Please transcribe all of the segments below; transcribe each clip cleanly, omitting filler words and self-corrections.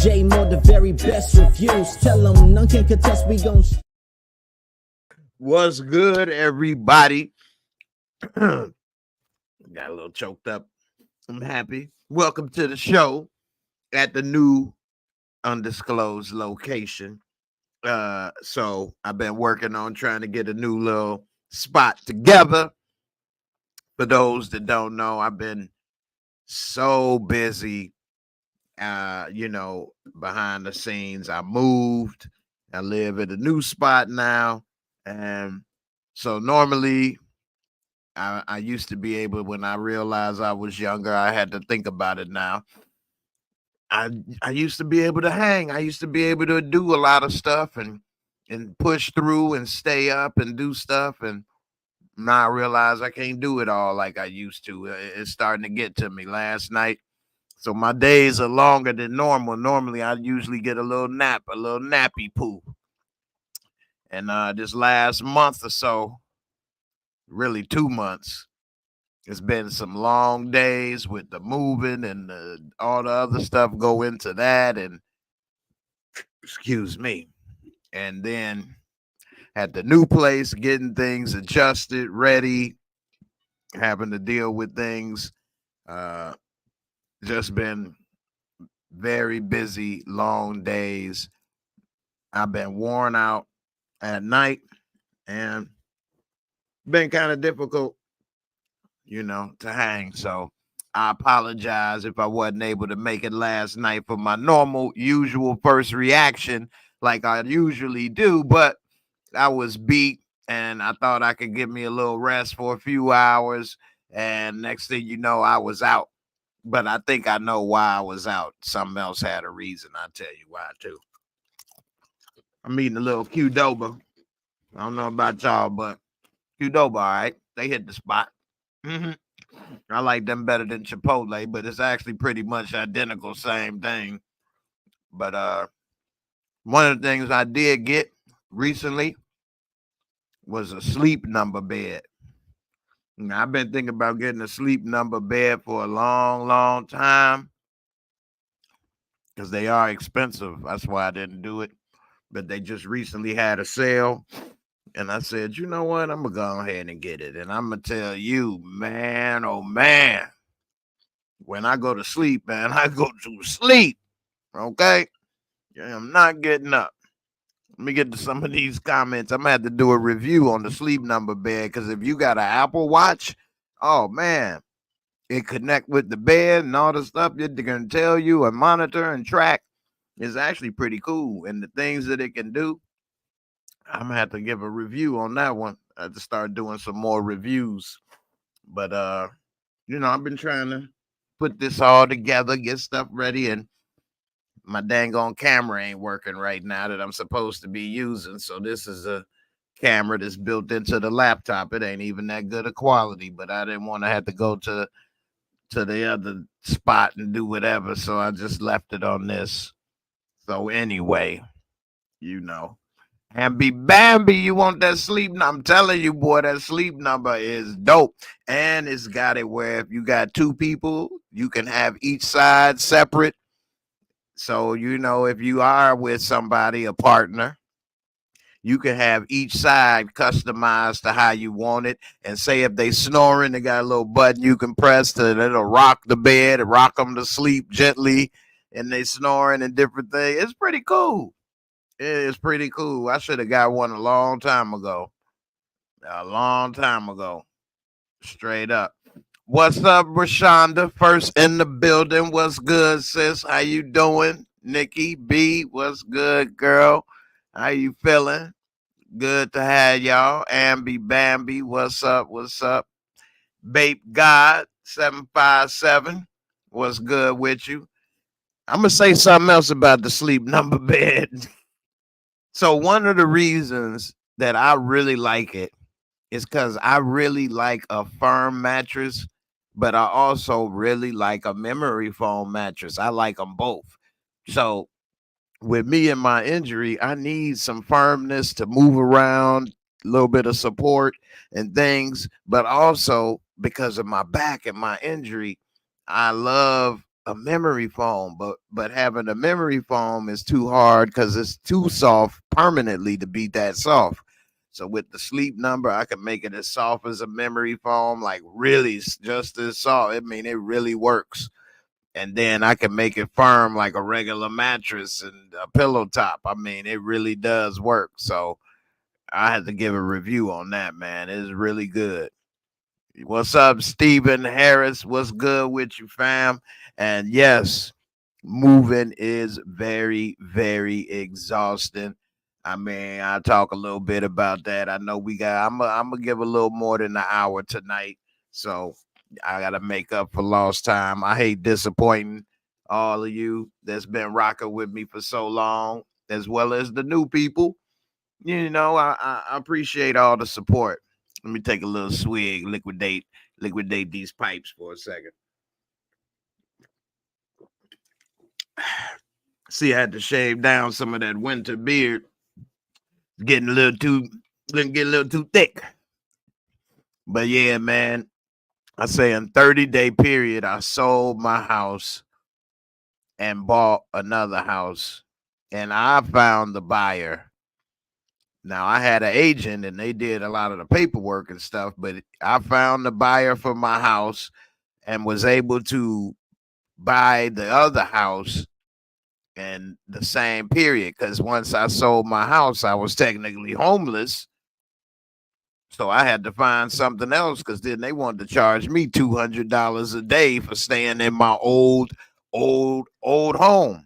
J-Moore, the very best reviews. Tell them none can contest, we gon' What's good, everybody? Got a little choked up. I'm happy. Welcome to the show at the new undisclosed location. So I've been working on trying to get a new little spot together. For those that don't know, I've been so busy, behind the scenes. I moved. I live at a new spot now. And so normally I used to be able, when I realized I was younger, I had to think about it now. I used to be able to hang. I used to be able to do a lot of stuff and push through and stay up and do stuff. And now I realize I can't do it all like I used to. It's starting to get to me last night. So my days are longer than normal. Normally I usually get a little nap, a little nappy poo. And this last month or so, really 2 months, it's been some long days with the moving and all the other stuff go into that. And excuse me. And then at the new place, getting things adjusted, ready, having to deal with things. Just been very busy, long days. I've been worn out at night and been kind of difficult, to hang. So I apologize if I wasn't able to make it last night for my normal, usual first reaction like I usually do, but I was beat and I thought I could give me a little rest for a few hours. And next thing you know, I was out. But I think I know why I was out. Something else had a reason. I'll tell you why, too. I'm eating a little Qdoba. I don't know about y'all, but Qdoba, all right. They hit the spot. I like them better than Chipotle, but it's actually pretty much identical, same thing. But one of the things I did get recently was a sleep number bed. Now, I've been thinking about getting a sleep number bed for a long, long time because they are expensive. That's why I didn't do it. But they just recently had a sale. And I said, you know what? I'm going to go ahead and get it. And I'm going to tell you, man, oh, man, when I go to sleep, man, I go to sleep. Okay? I'm not getting up. Let me get to some of these comments. I'm going to have to do a review on the sleep number bed because if you got an Apple Watch, oh, man, it connect with the bed and all the stuff that they're going to tell you and monitor and track is actually pretty cool. And the things that it can do, I'm going to have to give a review on that one. I have to start doing some more reviews. But, I've been trying to put this all together, get stuff ready, and my dang on camera ain't working right now that I'm supposed to be using. So this is a camera that's built into the laptop. It ain't even that good of quality, but I didn't want to have to go to the other spot and do whatever. So I just left it on this. So anyway, Bambi Bambi, you want that sleep number? I'm telling you, boy, that sleep number is dope. And it's got it where if you got two people, you can have each side separate. So, if you are with somebody, a partner, you can have each side customized to how you want it. And say if they snoring, they got a little button you can press it'll rock the bed, rock them to sleep gently, and they snoring and different things. It's pretty cool. It is pretty cool. I should have got one a long time ago. A long time ago. Straight up. What's up, Rashonda? First in the building. What's good, sis? How you doing? Nikki B, what's good, girl? How you feeling? Good to have y'all. Ambi Bambi, what's up? What's up? Bape God 757, what's good with you? I'm gonna say something else about the sleep number bed. So one of the reasons that I really like it is because I really like a firm mattress, but I also really like a memory foam mattress. I like them both. So with me and my injury, I need some firmness to move around, a little bit of support and things, but also because of my back and my injury, I love a memory foam, but having a memory foam is too hard because it's too soft permanently to be that soft. So with the sleep number, I can make it as soft as a memory foam, like really just as soft. I mean, it really works. And then I can make it firm like a regular mattress and a pillow top. I mean, it really does work. So I had to give a review on that, man. It's really good. What's up, Stephen Harris? What's good with you, fam? And yes, moving is very, very exhausting. I mean, I talk a little bit about that. I know I'm gonna give a little more than an hour tonight. So I gotta make up for lost time. I hate disappointing all of you that's been rocking with me for so long, as well as the new people. You know, I appreciate all the support. Let me take a little swig, liquidate these pipes for a second. See, I had to shave down some of that winter beard. Getting a little too thick. But yeah, man, I say in 30-day period, I sold my house and bought another house, and I found the buyer. Now I had an agent and they did a lot of the paperwork and stuff, but I found the buyer for my house and was able to buy the other house in the same period. Because once I sold my house, I was technically homeless. So I had to find something else because then they wanted to charge me $200 a day for staying in my old home.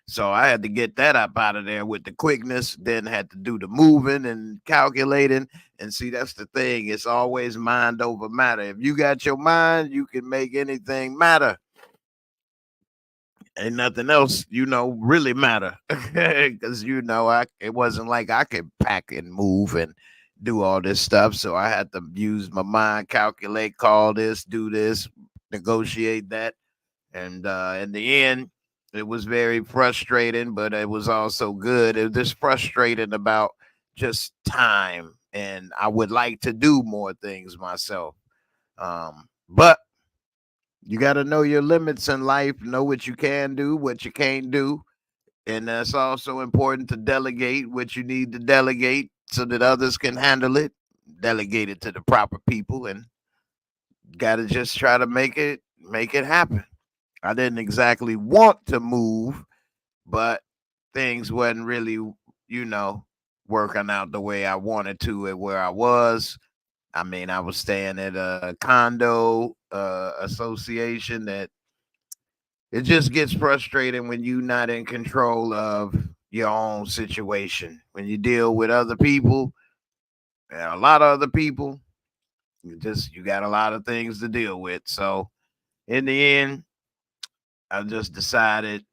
So I had to get that up out of there with the quickness, then had to do the moving and calculating. And see, that's the thing. It's always mind over matter. If you got your mind, you can make anything matter. Ain't nothing else, really matter. Because, it wasn't like I could pack and move and do all this stuff. So I had to use my mind, calculate, call this, do this, negotiate that. And in the end, it was very frustrating, but it was also good. It was just frustrating about just time. And I would like to do more things myself. But you got to know your limits in life, know what you can do, what you can't do. And that's also important to delegate what you need to delegate so that others can handle it. Delegate it to the proper people and got to just try to make it happen. I didn't exactly want to move, but things wasn't really, working out the way I wanted to at where I was. I mean, I was staying at a condo association that it just gets frustrating when you're not in control of your own situation. When you deal with other people, a lot of other people, you got a lot of things to deal with. So in the end, I just decided,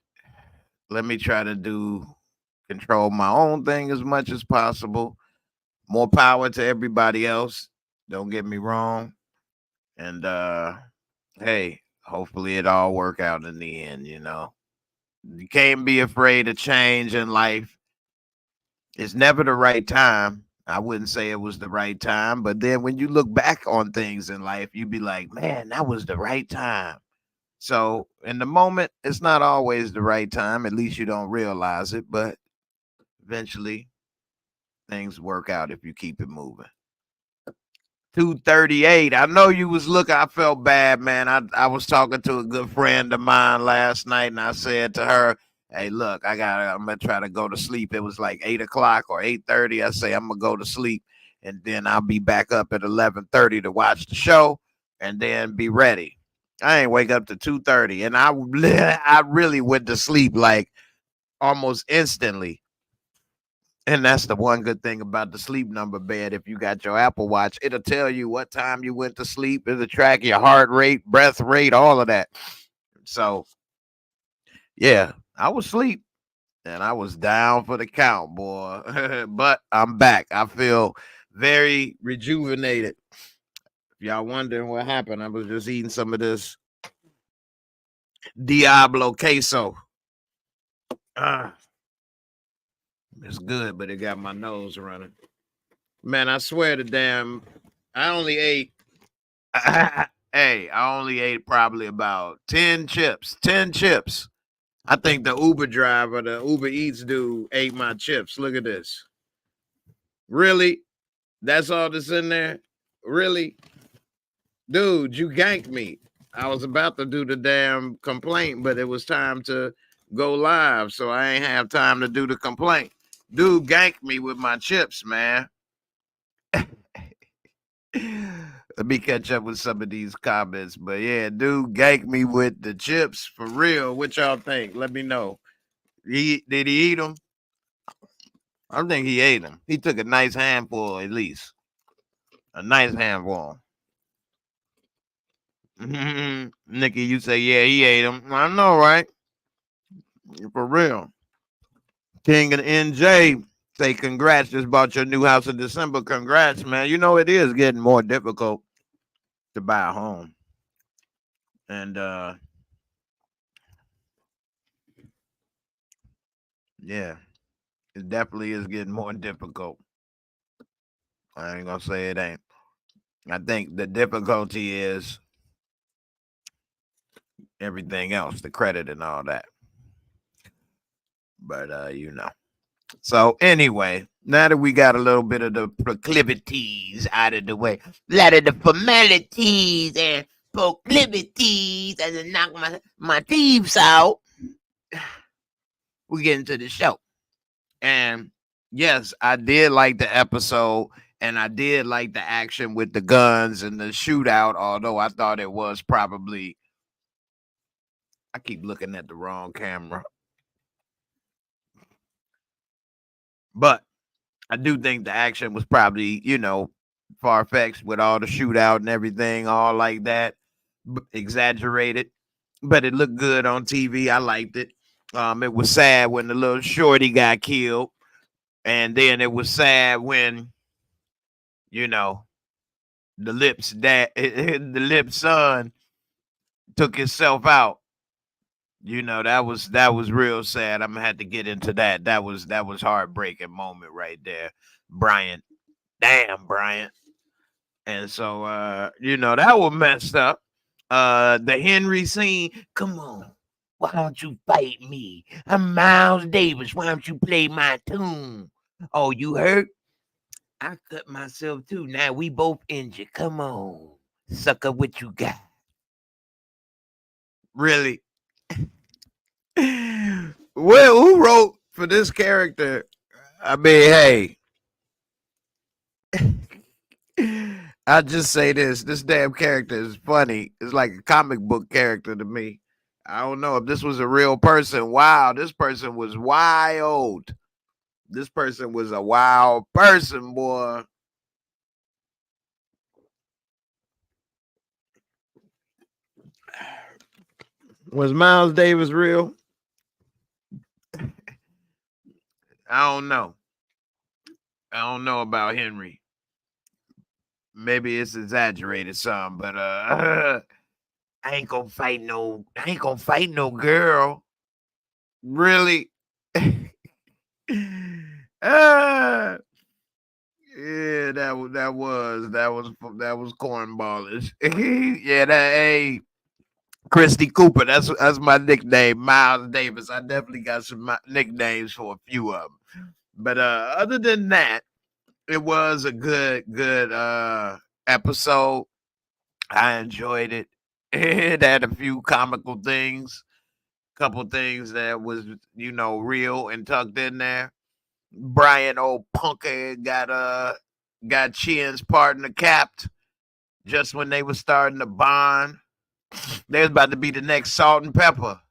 let me try to control my own thing as much as possible. More power to everybody else. Don't get me wrong. And hey, hopefully it all work out in the end, You can't be afraid of change in life. It's never the right time. I wouldn't say it was the right time, but then when you look back on things in life, you'd be like, man, that was the right time. So in the moment, it's not always the right time. At least you don't realize it, but eventually things work out if you keep it moving. 238. I know you was looking. I felt bad, man. I was talking to a good friend of mine last night, and I said to her, "Hey, look, I'm gonna try to go to sleep." It was like 8 o'clock or 8:30. I say I'm gonna go to sleep, and then I'll be back up at 11:30 to watch the show, and then be ready. I ain't wake up to 2:30, and I really went to sleep like almost instantly. And that's the one good thing about the sleep number bed. If you got your Apple Watch, it'll tell you what time you went to sleep. It'll track your heart rate, breath rate, all of that. So, yeah, I was asleep and I was down for the count, boy. But I'm back. I feel very rejuvenated. If y'all wondering what happened, I was just eating some of this Diablo queso. It's good, but it got my nose running. Man, I swear to damn, I only ate Hey, I only ate probably about 10 chips. 10 chips. I think the Uber driver, the Uber Eats dude, ate my chips. Look at this. Really? That's all that's in there? Really? Dude, you ganked me. I was about to do the damn complaint, but it was time to go live, so I ain't have time to do the complaint. Dude ganked me with my chips, man. Let me catch up with some of these comments. But yeah, dude ganked me with the chips for real. What y'all think? Let me know. Did he eat them? I think he ate them. He took a nice handful, at least. A nice handful. Nikki, you say, yeah, he ate them. I know, right? For real. King and NJ say, congrats, just bought your new house in December. Congrats, man. You know, it is getting more difficult to buy a home. And yeah, it definitely is getting more difficult. I ain't gonna say it ain't. I think the difficulty is everything else, the credit and all that. But you know. So anyway, now that we got a little bit of the proclivities out of the way, a lot of the formalities and proclivities, and to knock my thieves out, we get into the show. And yes, I did like the episode, and I did like the action with the guns and the shootout, although I thought it was probably, I keep looking at the wrong camera. But I do think the action was probably, you know, far-fetched with all the shootout and everything, all like that, exaggerated. But it looked good on TV. I liked it. It was sad when the little shorty got killed, and then it was sad when, you know, the Lip's dad, the Lip's son, took himself out. You know, that was real sad. I'm gonna have to get into that. That was heartbreaking moment right there. Bryant. Damn, Bryant. And so you know, that was messed up. The Henry scene, come on. Why don't you fight me? I'm Miles Davis. Why don't you play my tune? Oh, you hurt? I cut myself too. Now we both injured. Come on. Sucker, what you got? Really? Well, who wrote for this character? I mean, hey, I'll just say this. This damn character is funny. It's like a comic book character to me. I don't know if this was a real person. Wow, this person was wild. This person was a wild person, boy. Was Miles Davis real? I don't know. I don't know about Henry. Maybe it's exaggerated some, but I ain't gonna fight no girl. Really? uh, yeah, that was cornballish. Yeah, that hey, Christy Cooper. That's my nickname, Miles Davis. I definitely got some nicknames for a few of them. But other than that, it was a good episode. I enjoyed it. It had a few comical things, couple things that was, you know, real and tucked in there. Brian old punker got Chin's partner capped just when they were starting to bond. They was about to be the next Salt and Pepper,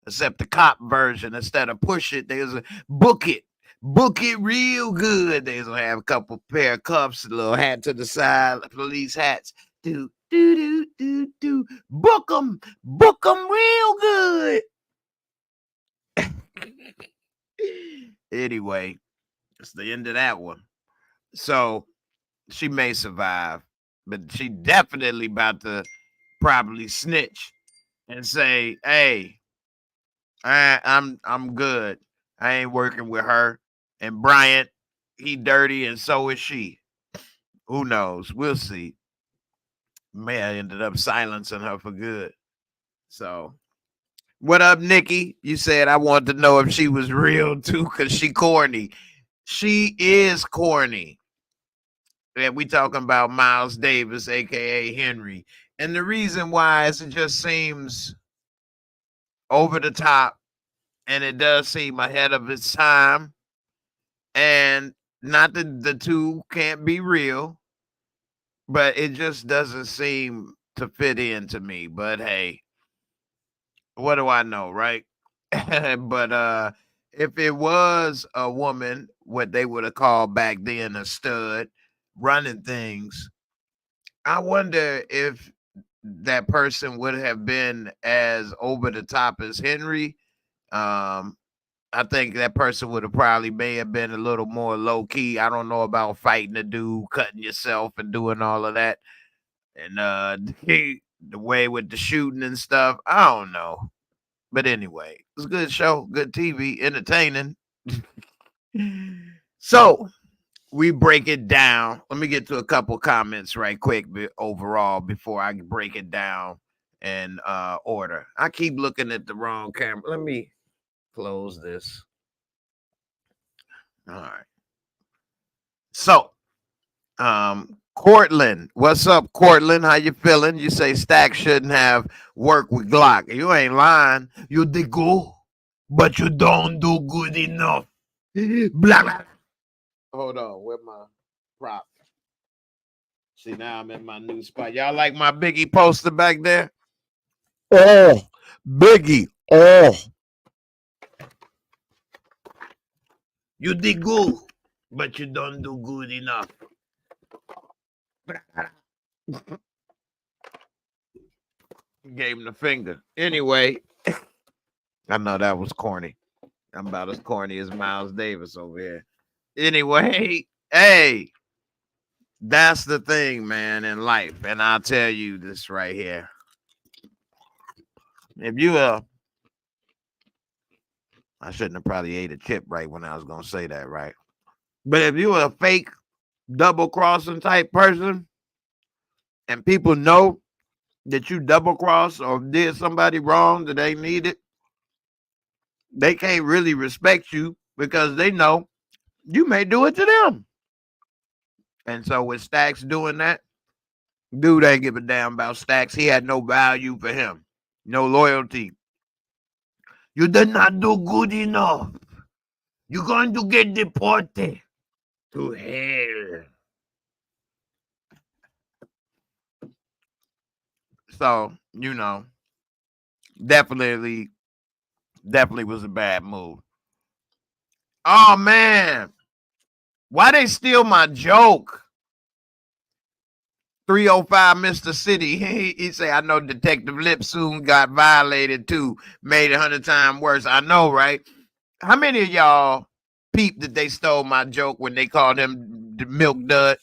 except the cop version. Instead of push it, they was a book it. Book it real good. They was gonna have a couple pair of cuffs, a little hat to the side, police hats. Do. Book them real good. Anyway, it's the end of that one. So she may survive, but she definitely about to probably snitch and say, "Hey, I'm good. I ain't working with her." And Bryant, he dirty, and so is she. Who knows? We'll see. Man ended up silencing her for good. So, what up, Nikki? You said I wanted to know if she was real too, because she corny. She is corny. And we talking about Miles Davis, aka Henry. And the reason why is it just seems over the top, and it does seem ahead of its time. And not that the two can't be real, but it just doesn't seem to fit into me. But hey, what do I know, right? But if it was a woman, what they would have called back then a stud running things, I wonder if that person would have been as over the top as Henry. Um, I think that person would have probably may have been a little more low key. I don't know about fighting a dude, cutting yourself, and doing all of that. And the way with the shooting and stuff, I don't know. But anyway, it's a good show, good TV, entertaining. So we break it down. Let me get to a couple comments right quick overall before I break it down in order. I keep looking at the wrong camera. Let me close this. All right. So, Cortland, what's up, Cortland? How you feeling? You say Stack shouldn't have worked with Glock. You ain't lying. You did good, but you don't do good enough. Blah, blah. Hold on, where my prop? See, now I'm in my new spot. Y'all like my Biggie poster back there? Oh, Biggie. Oh, you did good, but you don't do good enough. Gave him the finger. Anyway, I know that was corny. I'm about as corny as Miles Davis over here. Anyway, hey, that's the thing, man, in life. And I'll tell you this right here. If you I shouldn't have probably ate a chip right when I was gonna say that, right? But if you a fake double crossing type person and people know that you double cross or did somebody wrong that they needed, they can't really respect you because they know you may do it to them. And so with Stacks doing that, dude ain't give a damn about Stacks. He had no value for him, no loyalty. You did not do good enough. You're going to get deported to hell. So, definitely was a bad move. Oh man, why they steal my joke? 305 Mr. City. He say, I know Detective Lip soon got violated too. Made it 100 times worse. I know, right? How many of y'all peeped that they stole my joke when they called him the Milk Dud?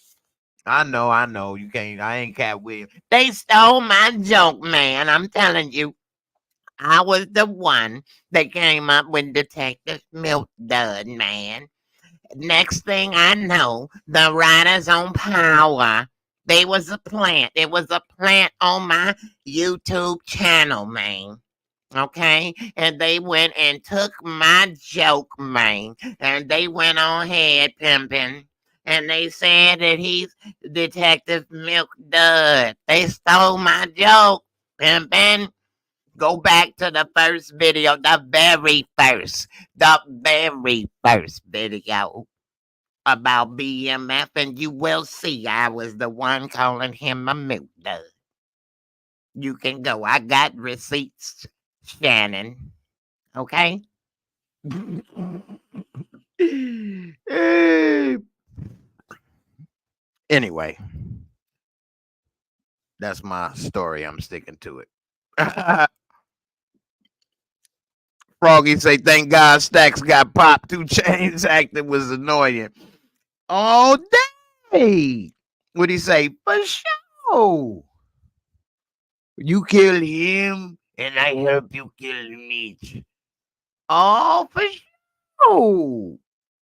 I know. You can't. I ain't Cat Williams. They stole my joke, man. I'm telling you. I was the one that came up with Detective Milk Dud, man. Next thing I know, the writers on Power, they was a plant. It was a plant on my YouTube channel, man. Okay, and they went and took my joke, man, and they went on ahead pimping, and they said that he's Detective Milk Dud. They stole my joke, pimping. Go back to the first video, the very first video about BMF, and you will see I was the one calling him a milk dud. You can go. I got receipts, Shannon. Okay? Anyway, that's my story. I'm sticking to it. Froggy say, thank God Stacks got popped. 2 Chainz acting was annoying. All day. What'd he say? For sure. You kill him, and I help you kill Mitch. Oh, for sure.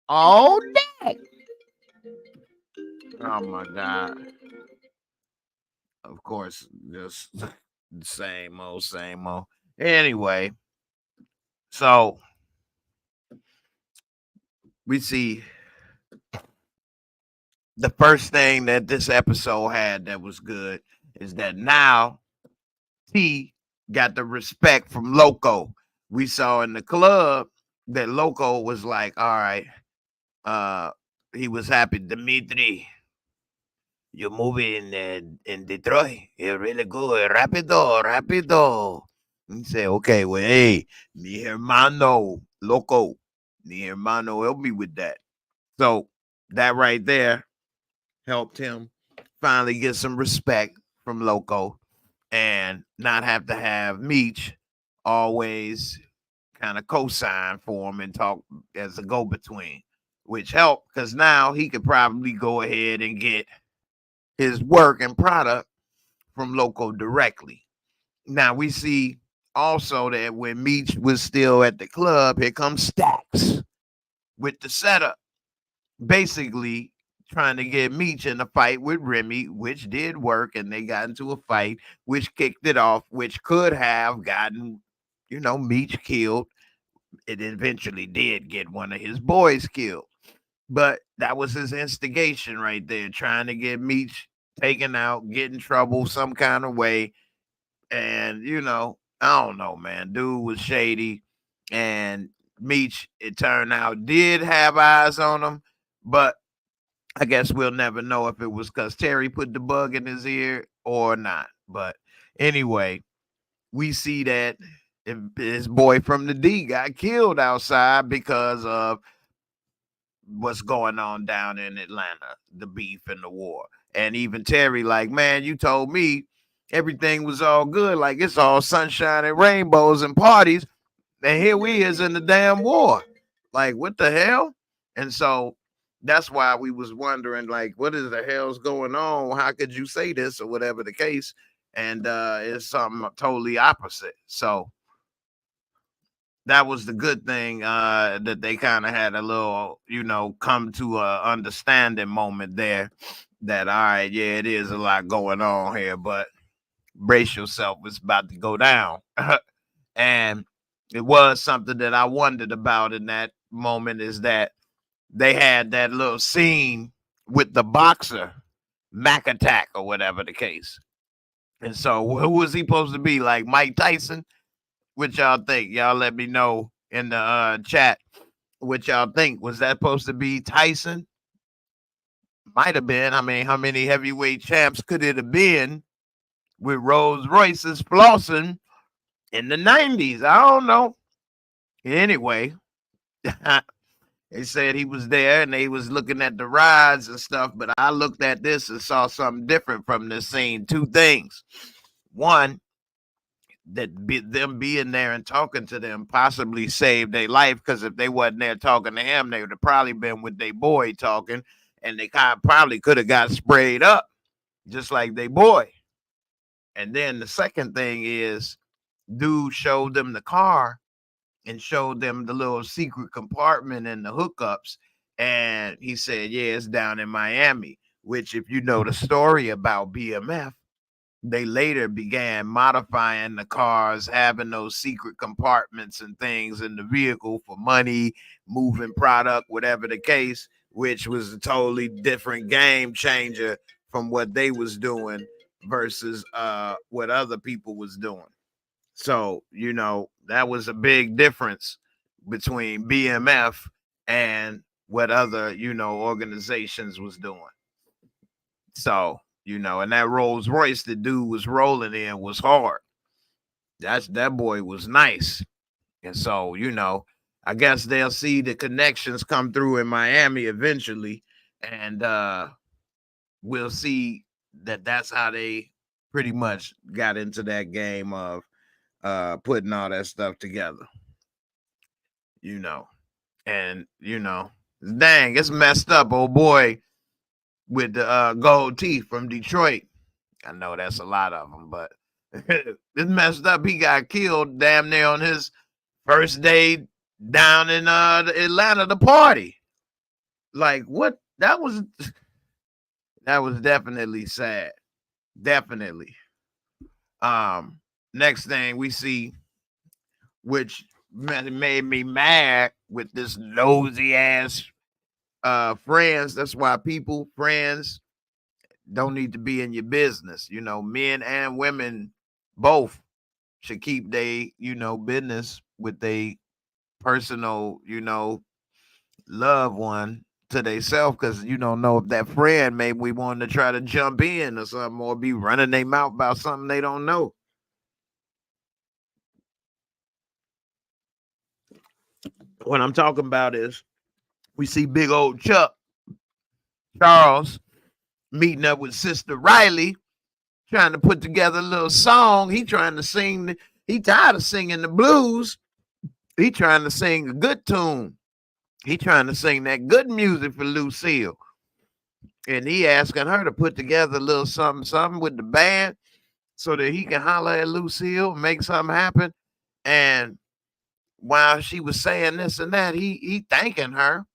All day. Oh, my God. of course, just same old, same old. Anyway, so we see the first thing that this episode had that was good is that now T got the respect from Loco. We saw in the club that Loco was like, all right, uh, he was happy. Dimitri, your movie in Detroit, it's really good. Rapido, rapido. He said, okay, well, hey, mi hermano, Loco, mi hermano, help me with that. So that right there helped him finally get some respect from Loco and not have to have Meech always kind of co-sign for him and talk as a go-between, which helped because now he could probably go ahead and get his work and product from Loco directly. Now we see also that when Meech was still at the club, here comes Stacks with the setup, basically trying to get Meech in a fight with Remy, which did work, and they got into a fight, which kicked it off, which could have gotten, Meech killed. It eventually did get one of his boys killed. But that was his instigation right there, trying to get Meech taken out, get in trouble some kind of way. And, I don't know, man. Dude was shady. And Meech, it turned out, did have eyes on him. But I guess we'll never know if it was because Terry put the bug in his ear or not. But anyway, we see that his boy from the D got killed outside because of what's going on down in Atlanta, the beef and the war. And even Terry, like, man, you told me everything was all good. Like, it's all sunshine and rainbows and parties. And here we is in the damn war. Like, what the hell? And so that's why we was wondering, like, what is the hell's going on? How could you say this or whatever the case? And it's something totally opposite. So that was the good thing, that they kind of had a little, come to a understanding moment there that, all right, yeah, it is a lot going on here, but brace yourself, it's about to go down. And it was something that I wondered about in that moment is that they had that little scene with the boxer, Mac Attack or whatever the case. And so who was he supposed to be? Like Mike Tyson? What y'all think? Y'all let me know in the chat what y'all think. Was that supposed to be Tyson? Might have been. I mean, how many heavyweight champs could it have been with Rolls Royces flossing in the 90s? I don't know. Anyway, they said he was there and they was looking at the rides and stuff, but I looked at this and saw something different from this scene. Two things. One, that them being there and talking to them possibly saved their life, because if they wasn't there talking to him, they would have probably been with their boy talking, and they probably could have got sprayed up just like their boy. And then the second thing is, dude showed them the car and showed them the little secret compartment and the hookups, and he said, yeah, it's down in Miami, which, if you know the story about BMF, they later began modifying the cars, having those secret compartments and things in the vehicle for money, moving product, whatever the case, which was a totally different game changer from what they was doing versus what other people was doing. So, that was a big difference between BMF and what other, organizations was doing. So, and that Rolls Royce the dude was rolling in was hard. That boy was nice. And so, I guess they'll see the connections come through in Miami eventually. And we'll see that that's how they pretty much got into that game of putting all that stuff together. And dang, it's messed up, old boy with the gold teeth from Detroit. I know that's a lot of them, but it's messed up. He got killed damn near on his first day down in Atlanta, the party. Like, what? That was definitely sad. Definitely. Next thing we see, which made me mad with this nosy ass friends. That's why friends don't need to be in your business. You know, men and women both should keep they, business with they personal, loved one to themselves, because you don't know if that friend maybe we want to try to jump in or something, or be running their mouth about something they don't know. What I'm talking about is we see big old Chuck Charles meeting up with Sister Riley, trying to put together a little song. He trying to sing. He tired of singing the blues. He trying to sing a good tune. He trying to sing that good music for Lucille. And he asking her to put together a little something with the band so that he can holler at Lucille, make something happen. And while she was saying this and that, he thanking her.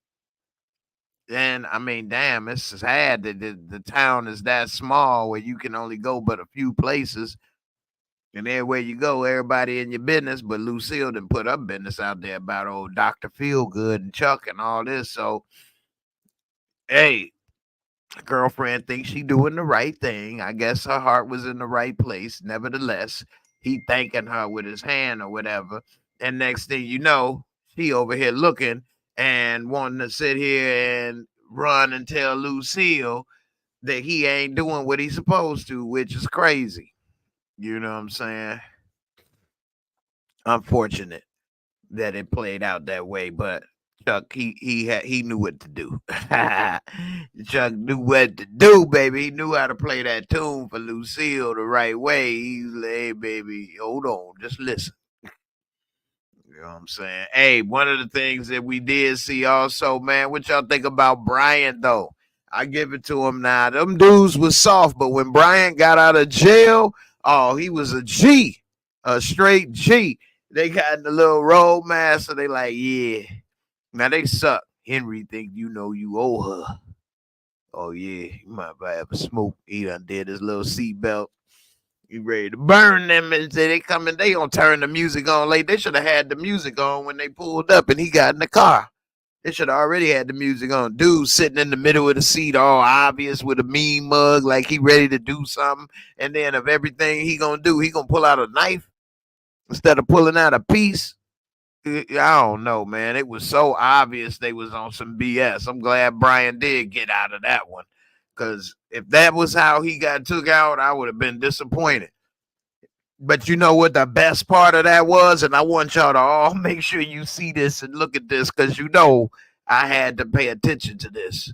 And I mean, damn, it's sad that the town is that small where you can only go but a few places. And everywhere you go, everybody in your business, but Lucille done put her business out there about old Dr. Feelgood and Chuck and all this. So, hey, girlfriend thinks she doing the right thing. I guess her heart was in the right place. Nevertheless, he thanking her with his hand or whatever. And next thing you know, she over here looking and wanting to sit here and run and tell Lucille that he ain't doing what he's supposed to, which is crazy. You know what I'm saying? Unfortunate that it played out that way, but Chuck, he knew what to do. Chuck knew what to do, baby. He knew how to play that tune for Lucille the right way. He's like, hey, baby, hold on, just listen. You know what I'm saying? Hey, one of the things that we did see also, man, what y'all think about Brian though? I give it to him now. Them dudes was soft, but when Brian got out of jail, oh, he was a G, a straight G. They got in the little road master. They like, yeah. Now they suck. Henry think you know you owe her. Oh yeah, you might have a smoke. He done did his little seatbelt. You ready to burn them and say they coming, they gonna turn the music on late. They should have had the music on when they pulled up and he got in the car. They should have already had the music on. Dude sitting in the middle of the seat, all obvious with a mean mug, like he ready to do something. And then of everything he gonna do, he gonna pull out a knife instead of pulling out a piece. I don't know, man. It was so obvious they was on some BS. I'm glad Brian did get out of that one. Because if that was how he got took out, I would have been disappointed. But you know what the best part of that was? And I want y'all to all make sure you see this and look at this, because you know I had to pay attention to this.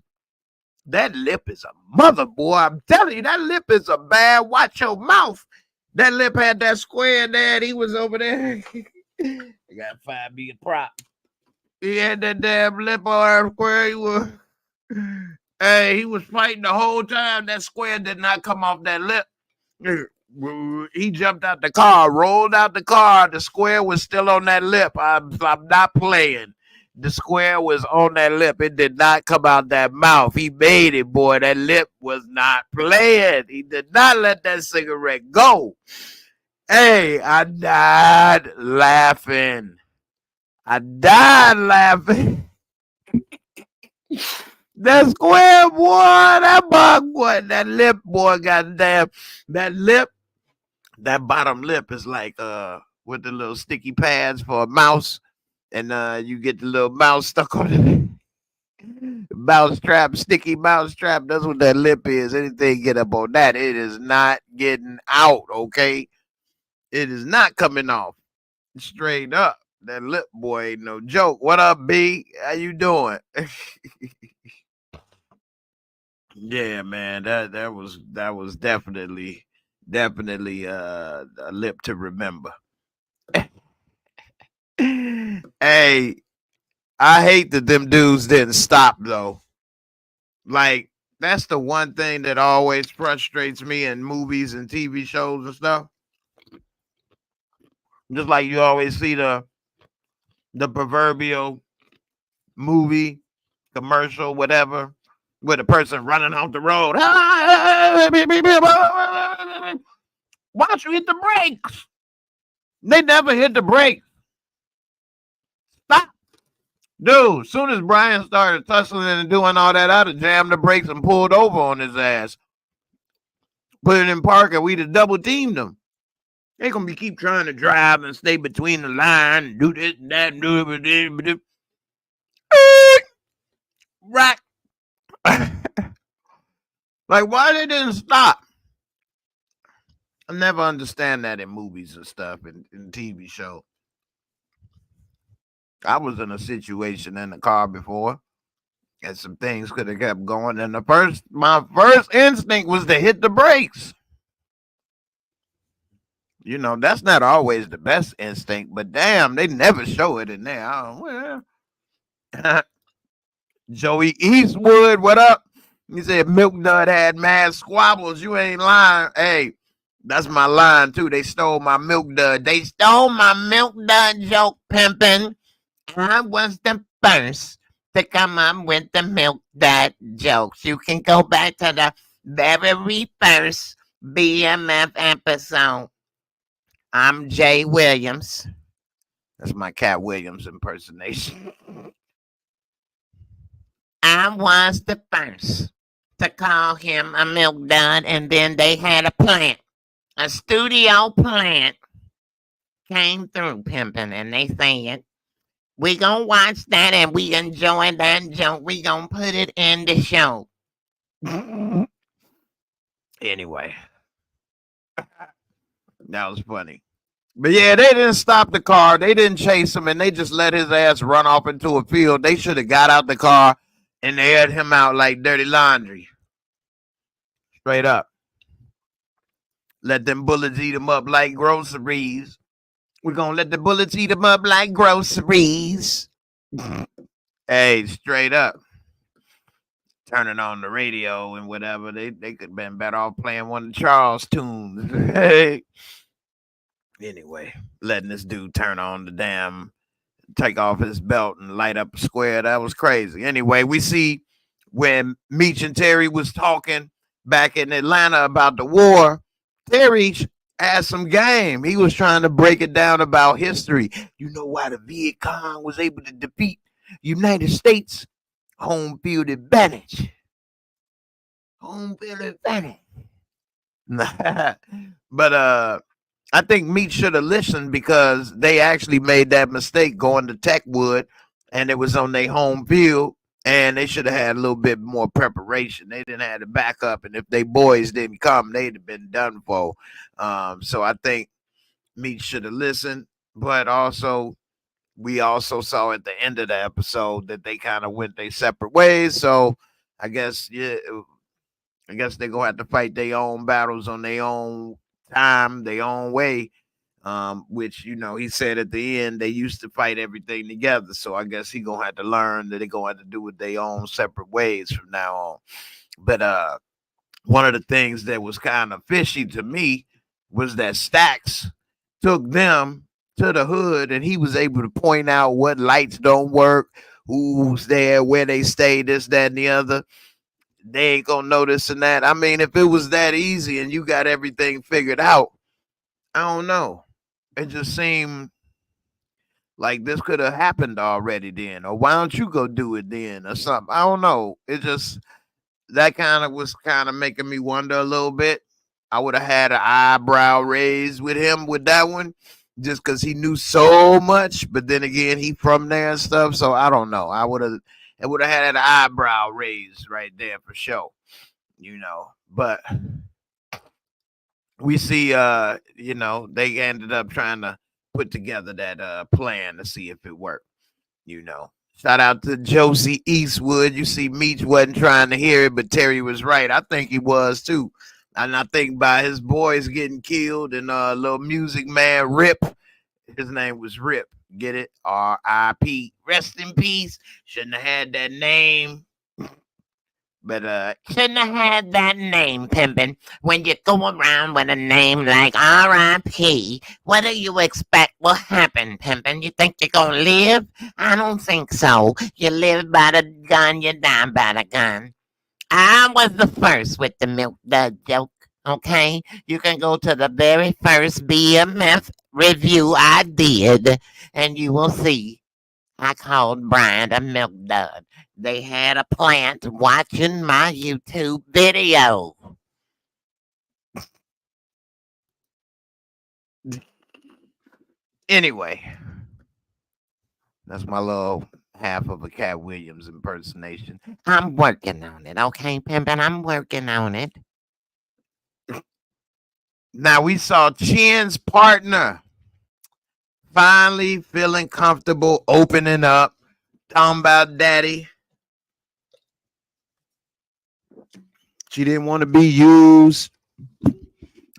That lip is a mother, boy. I'm telling you, that lip is a bad. Watch your mouth. That lip had that square in there, and he was over there. I got to find me a prop. He had that damn lip on square. He was, hey, he was fighting the whole time. That square did not come off that lip. He jumped out the car, rolled out the car. The square was still on that lip. I'm not playing. The square was on that lip. It did not come out that mouth. He made it, boy. That lip was not playing. He did not let that cigarette go. Hey, I died laughing. I died laughing. That square, boy, that bug, boy, that lip, boy, goddamn, that lip, that bottom lip is like with the little sticky pads for a mouse, and you get the little mouse stuck on it. Mouse trap, sticky mouse trap. That's what that lip is. Anything get up on that, it is not getting out. Okay, it is not coming off. Straight up. That lip boy ain't no joke. What up, B? How you doing? Yeah, man. That was definitely a lip to remember. Hey, I hate that them dudes didn't stop though. Like, that's the one thing that always frustrates me in movies and TV shows and stuff. Just like you always see the proverbial movie, commercial, whatever, with a person running off the road. Why don't you hit the brakes? They never hit the brakes. Stop. Dude, soon as Brian started tussling and doing all that, I'd have jammed the brakes and pulled over on his ass. Put it in park and we'd have double teamed him. They're going to keep trying to drive and stay between the line and do this and that and do it. Right. Like, why they didn't stop? I never understand that in movies and stuff and in TV shows. I was in a situation in the car before, and some things could have kept going. And my first instinct was to hit the brakes. You know, that's not always the best instinct, but damn, they never show it in there. Joey Eastwood, what up? He said Milk Dud had mad squabbles. You ain't lying. Hey, that's my line too. They stole my Milk Dud. They stole my Milk Dud joke, pimpin'. I was the first to come up with the Milk Dud jokes. You can go back to the very first BMF episode. I'm Jay Williams. That's my Cat Williams impersonation. I was the first to call him a Milk Dud, and then they had a plant. A studio plant came through, pimping, and they said, we gonna watch that and we enjoy that joke. We gonna put it in the show. Anyway, that was funny. But yeah, they didn't stop the car. They didn't chase him, and they just let his ass run off into a field. They should have got out the car and aired him out like dirty laundry. Straight up. Let them bullets eat him up like groceries. We're going to let the bullets eat him up like groceries. Hey, straight up. Turning on the radio and whatever. They could have been better off playing one of Charles' tunes. Hey. Anyway, letting this dude turn on the damn, take off his belt and light up a square. That was crazy. Anyway, we see when Meech and Terry was talking back in Atlanta about the war, Terry had some game. He was trying to break it down about history. You know why the Viet Cong was able to defeat United States? Home field advantage. Home field advantage. But I think Meech should have listened because they actually made that mistake going to Techwood, and it was on their home field, and they should have had a little bit more preparation. They didn't have the backup, and if they boys didn't come, they'd have been done for. So I think Meech should have listened, but also we also saw at the end of the episode that they kind of went their separate ways. So I guess they're gonna have to fight their own battles on their own time, their own way, which, you know, he said at the end they used to fight everything together. So I guess he gonna have to learn that they're gonna have to do it their own separate ways from now on. But one of the things that was kind of fishy to me was that Stax took them to the hood and he was able to point out what lights don't work, who's there, where they stay, this, that, and the other. They ain't gonna notice in that. I mean, if it was that easy and you got everything figured out, I don't know. It just seemed like this could have happened already then. Or why don't you go do it then or something? I don't know. It just, that kind of was kind of making me wonder a little bit. I would have had an eyebrow raised with him with that one just because he knew so much. But then again, he from there and stuff. So I don't know. It would have had an eyebrow raised right there for sure, you know. But we see, you know, they ended up trying to put together that plan to see if it worked, you know. Shout out to Josie Eastwood. You see, Meech wasn't trying to hear it, but Terry was right. I think he was too. And I think by his boys getting killed and little music man Rip, his name was Rip. Get it? R.I.P. Rest in peace. Shouldn't have had that name. But shouldn't have had that name, pimpin'. When you go around with a name like R.I.P., what do you expect will happen, pimpin'? You think you're gonna live? I don't think so. You live by the gun, you die by the gun. I was the first with the milk dud joke. Okay, you can go to the very first BMF review I did, and you will see I called Brian a milk dud. They had a plant watching my YouTube video. Anyway, that's my little half of a Cat Williams impersonation. I'm working on it, okay, Pimpin'? I'm working on it. Now we saw Chin's partner finally feeling comfortable opening up, talking about daddy. She didn't want to be used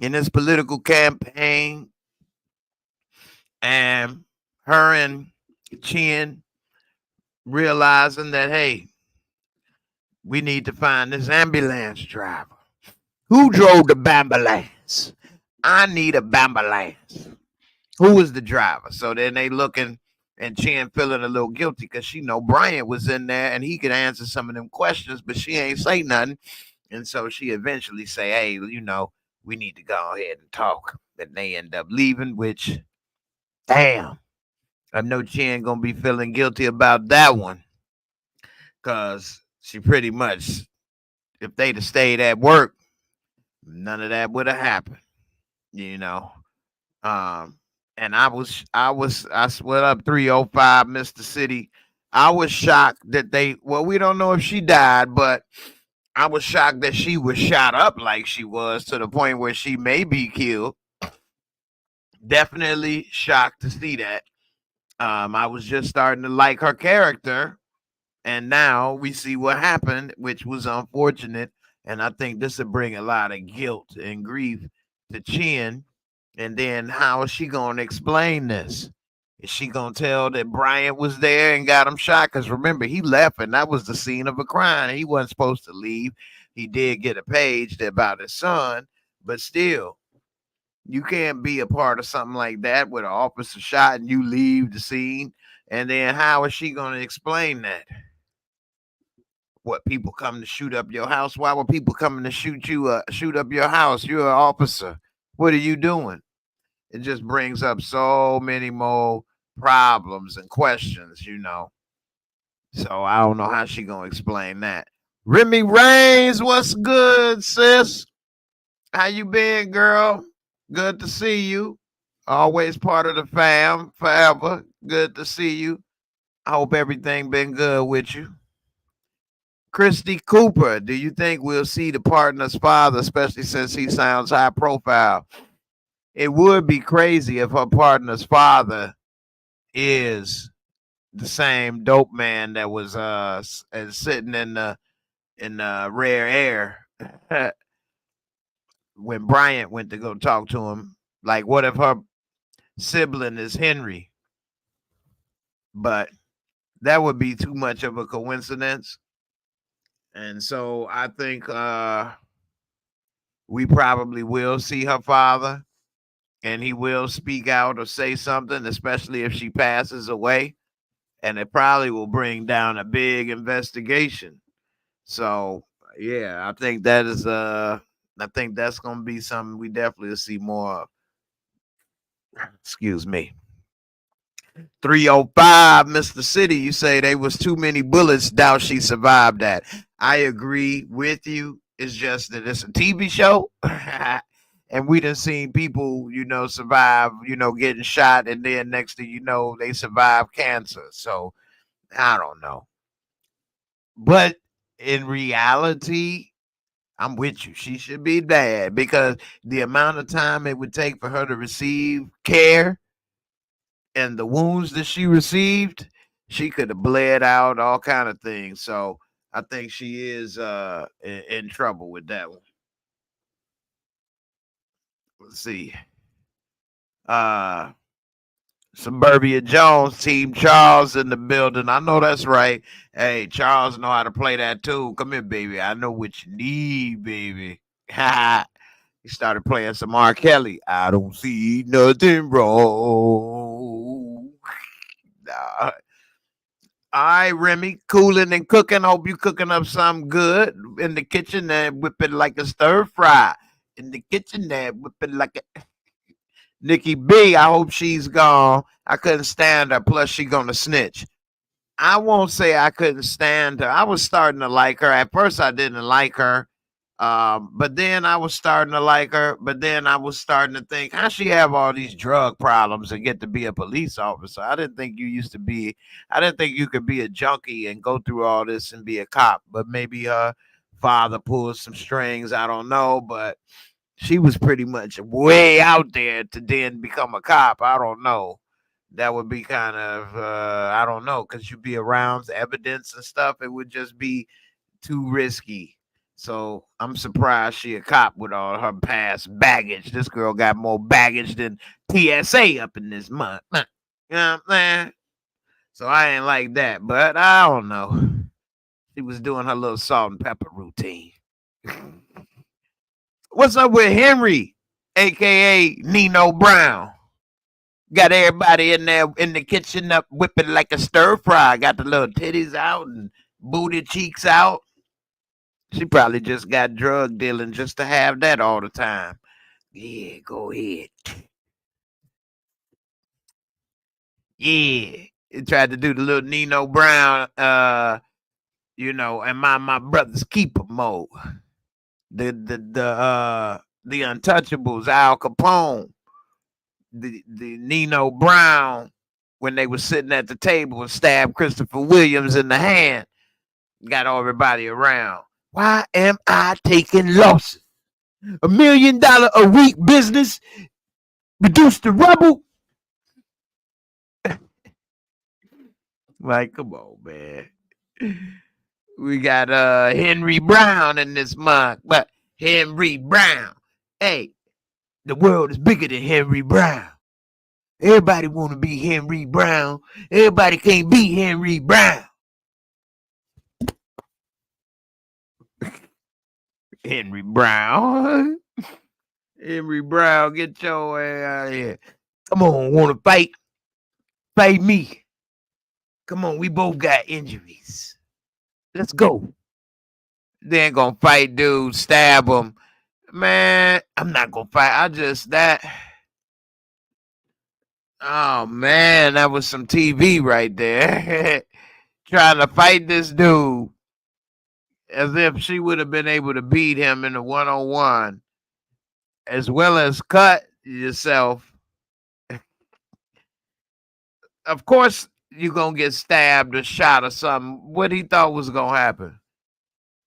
in this political campaign. And her and Chin realizing that, hey, we need to find this ambulance driver. Who drove the ambulance? I need a ambulance. Who was the driver? So then they looking, and Chin feeling a little guilty because she know Bryant was in there and he could answer some of them questions, but she ain't say nothing. And so she eventually say, hey, you know, we need to go ahead and talk. And they end up leaving, which, damn, I know Chin gonna be feeling guilty about that one. Cause she pretty much, if they'd have stayed at work, none of that would have happened. You know. Um, and I split up 305, Mr. City. I was shocked that we don't know if she died, but I was shocked that she was shot up like she was to the point where she may be killed. Definitely shocked to see that. I was just starting to like her character, and now we see what happened, which was unfortunate. And I think this will bring a lot of guilt and grief to Chin. And then how is she going to explain this? Is she going to tell that Bryant was there and got him shot? Because remember, he left and that was the scene of a crime. He wasn't supposed to leave. He did get a page about his son, but still, you can't be a part of something like that with an officer shot and you leave the scene. And then how is she going to explain that? What, people come to shoot up your house? Why were people coming to shoot up your house? You're an officer. What are you doing? It just brings up so many more problems and questions, you know. So I don't know how she gonna explain that. Remy Reigns, what's good, sis? How you been, girl? Good to see you. Always part of the fam, forever. Good to see you. I hope everything been good with you. Christy Cooper, do you think we'll see the partner's father, especially since he sounds high profile? It would be crazy if her partner's father is the same dope man that was sitting in the rare air when Bryant went to go talk to him. Like, what if her sibling is Henry? But that would be too much of a coincidence. And so I think we probably will see her father, and he will speak out or say something, especially if she passes away. And it probably will bring down a big investigation. So yeah, I think that's gonna be something we definitely will see more of. Excuse me. 305, Mr. City, you say they was too many bullets. Doubt she survived that. I agree with you. It's just that it's a TV show. And we done seen people, you know, survive, you know, getting shot, and then next thing you know, they survive cancer. So I don't know. But in reality, I'm with you. She should be dead because the amount of time it would take for her to receive care and the wounds that she received, she could have bled out, all kind of things. So I think she is in trouble with that one. Let's see. Uh Suburbia Jones, Team Charles in the building. I know that's right. Hey, Charles know how to play that too. Come here, baby. I know what you need, baby. He started playing some R. Kelly. I don't see nothing wrong. Nah. All right, Remy, cooling and cooking. Hope you cooking up something good in the kitchen and whip it like a stir fry. In the kitchen and whip it like a Nikki B. I hope she's gone. I couldn't stand her. Plus, she gonna snitch. I won't say I couldn't stand her. I was starting to like her. At first, I didn't like her. But then I was starting to like her. But then I was starting to think, how she have all these drug problems and get to be a police officer? I didn't think I didn't think you could be a junkie and go through all this and be a cop. But maybe her father pulled some strings. I don't know. But she was pretty much way out there to then become a cop. I don't know. That would be kind of I don't know, because you'd be around evidence and stuff. It would just be too risky. So I'm surprised she a cop with all her past baggage. This girl got more baggage than TSA up in this month. You know what I'm saying? So I ain't like that, but I don't know. She was doing her little salt and pepper routine. What's up with Henry, aka Nino Brown? Got everybody in there in the kitchen up whipping like a stir fry. Got the little titties out and booty cheeks out. She probably just got drug dealing just to have that all the time. Yeah, go ahead. Yeah. It tried to do the little Nino Brown, and my brother's keeper mode. The Untouchables, Al Capone. The Nino Brown, when they were sitting at the table and stabbed Christopher Williams in the hand, got everybody around. Why am I taking losses? $1 million a week business reduced to rubble. Like, come on, man. We got Henry Brown in this month, but Henry Brown, hey, the world is bigger than Henry Brown. Everybody want to be Henry Brown. Everybody can't be Henry Brown. Henry Brown. Henry Brown, get your ass out of here. Come on, want to fight? Fight me. Come on, we both got injuries. Let's go. They ain't gonna fight dude, stab him. Man, I'm not gonna fight. Oh man, that was some TV right there. Trying to fight this dude as if she would have been able to beat him in a one-on-one, as well as cut yourself. Of course, you're going to get stabbed or shot or something. What he thought was going to happen?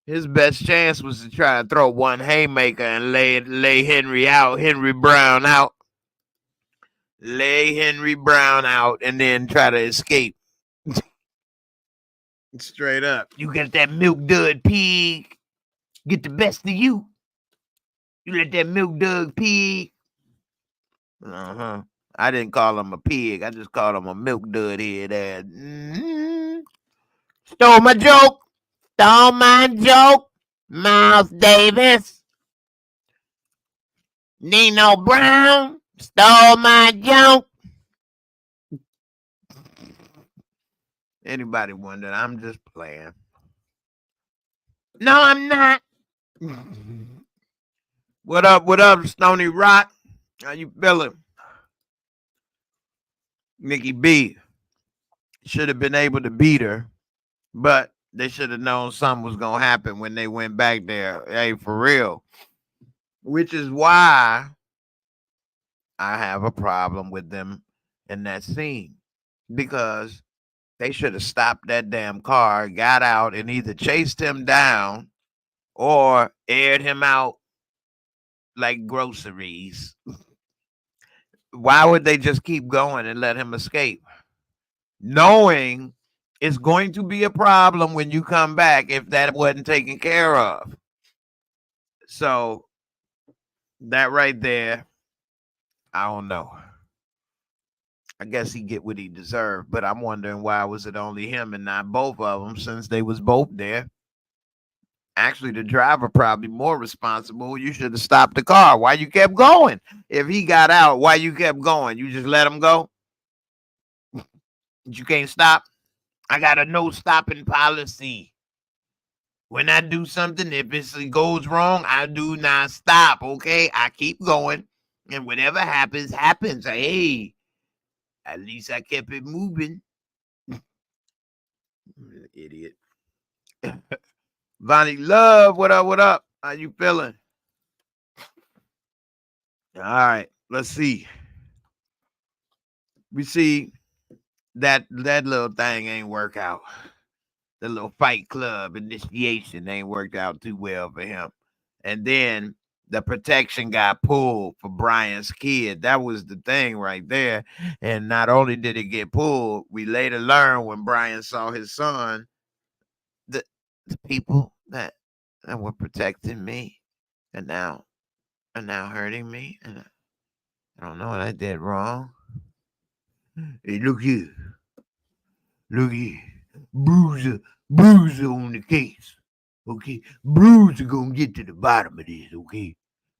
His best chance was to try and throw one haymaker and lay Henry Brown out. Lay Henry Brown out and then try to escape. Straight up. You got that milk dud pig get the best of you. You let that milk dud pig. Uh-huh. I didn't call him a pig. I just called him a milk dud head ass. Mm-hmm. Stole my joke. Stole my joke. Miles Davis. Nino Brown. Stole my joke. Anybody wondering? I'm just playing. No, I'm not. What up, Stony Rock? How you feeling? Nikki B should have been able to beat her, but they should have known something was going to happen when they went back there. Hey, for real. Which is why I have a problem with them in that scene, because they should have stopped that damn car, got out, and either chased him down or aired him out like groceries. Why would they just keep going and let him escape, knowing it's going to be a problem when you come back if that wasn't taken care of? So that right there, I don't know. I guess he get what he deserved, but I'm wondering why was it only him and not both of them, since they was both there. Actually, the driver probably more responsible. You should have stopped the car. Why you kept going? If he got out, why you kept going? You just let him go? You can't stop? I got a no stopping policy. When I do something, if it goes wrong, I do not stop. Okay, I keep going, and whatever happens, happens. Hey, at least I kept it moving. Idiot. Vonnie Love, what up? What up? How you feeling? All right, let's see. We see that little thing ain't work out. The little Fight Club initiation ain't worked out too well for him. And then the protection got pulled for Brian's kid. That was the thing right there. And not only did it get pulled, we later learned when Brian saw his son, the people that were protecting me and now are now hurting me. And I don't know what I did wrong. Hey, look here. Look here. Bruiser on the case. Okay? Bruiser gonna get to the bottom of this, okay?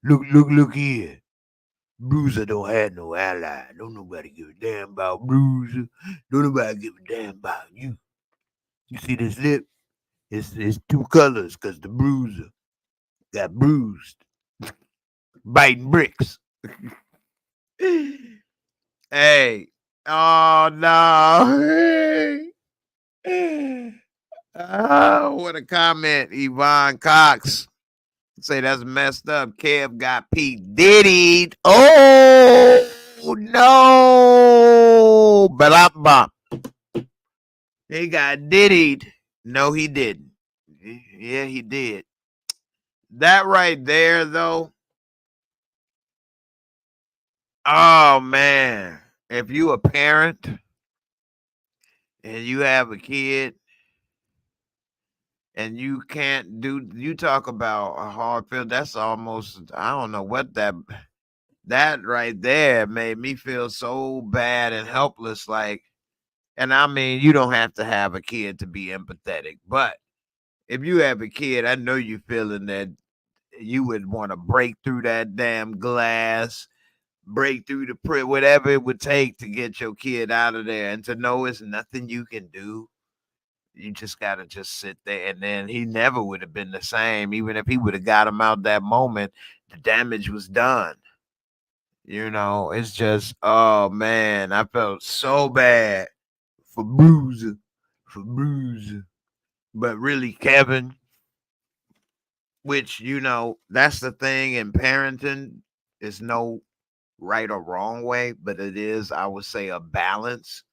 Look here. Bruiser don't have no ally. Don't nobody give a damn about Bruiser. Don't nobody give a damn about you. You see this lip? It's two colors because the Bruiser got bruised. Biting bricks. Hey. Oh no. Oh, what a comment. Yvonne Cox. Say that's messed up. Kev got P. Diddy'd. Oh no. Bop bop. He got Diddy'd. No, he didn't. Yeah, he did. That right there, though. Oh man. If you a parent and you have a kid and you can't do, you talk about a hard feel, that's almost, I don't know what that right there made me feel so bad and helpless. Like, and I mean, you don't have to have a kid to be empathetic, but if you have a kid, I know you feeling that you would want to break through that damn glass, break through the whatever it would take to get your kid out of there, and to know it's nothing you can do. You just gotta just sit there, and then he never would have been the same. Even if he would have got him out that moment, the damage was done. You know, it's just, oh man, I felt so bad for Bruiser, but really Kevin, which, you know, that's the thing in parenting. Is no right or wrong way, but it is, I would say, a balance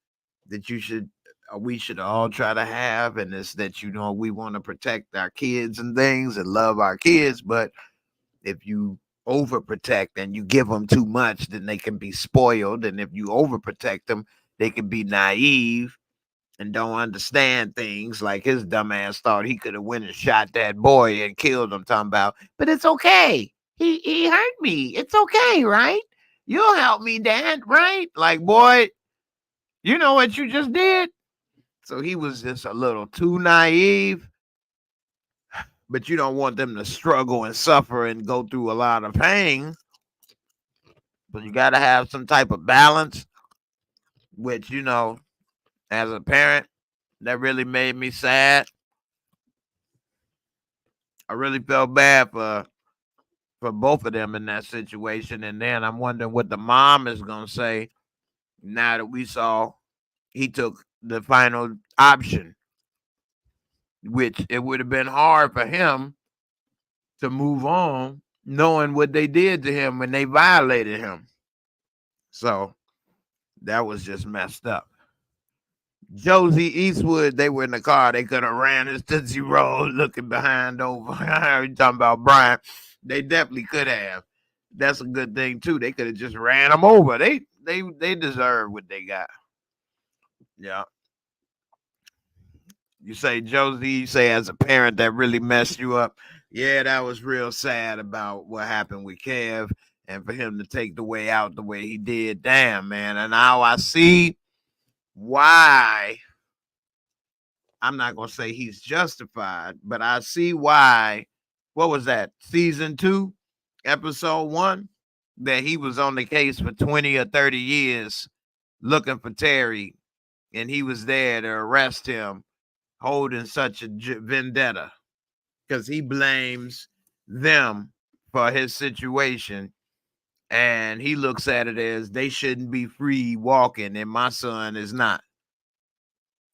that we should all try to have. And it's that, you know, we want to protect our kids and things and love our kids, but if you overprotect and you give them too much, then they can be spoiled. And if you overprotect them, they can be naive and don't understand things. Like his dumbass thought he could have went and shot that boy and killed him, talking about, but it's okay. He hurt me. It's okay, right? You'll help me, Dad, right? Like, boy, you know what you just did? So he was just a little too naive, but you don't want them to struggle and suffer and go through a lot of pain. But you got to have some type of balance, which, you know, as a parent, that really made me sad. I really felt bad for both of them in that situation. And then I'm wondering what the mom is going to say now that we saw he took the final option, which it would have been hard for him to move on knowing what they did to him when they violated him. So that was just messed up. Josie Eastwood, they were in the car. They could have ran his Tootsie Roll looking behind over. You talking about Brian. They definitely could have. That's a good thing, too. They could have just ran him over. They deserve what they got. Yeah. You say, Josie, you say as a parent that really messed you up. Yeah, that was real sad about what happened with Kev and for him to take the way out the way he did. Damn, man. And now I see why. I'm not going to say he's justified, but I see why. What was that? Season 2, episode 1? That he was on the case for 20 or 30 years looking for Terry and he was there to arrest him holding such a vendetta because he blames them for his situation. And he looks at it as they shouldn't be free walking, and my son is not.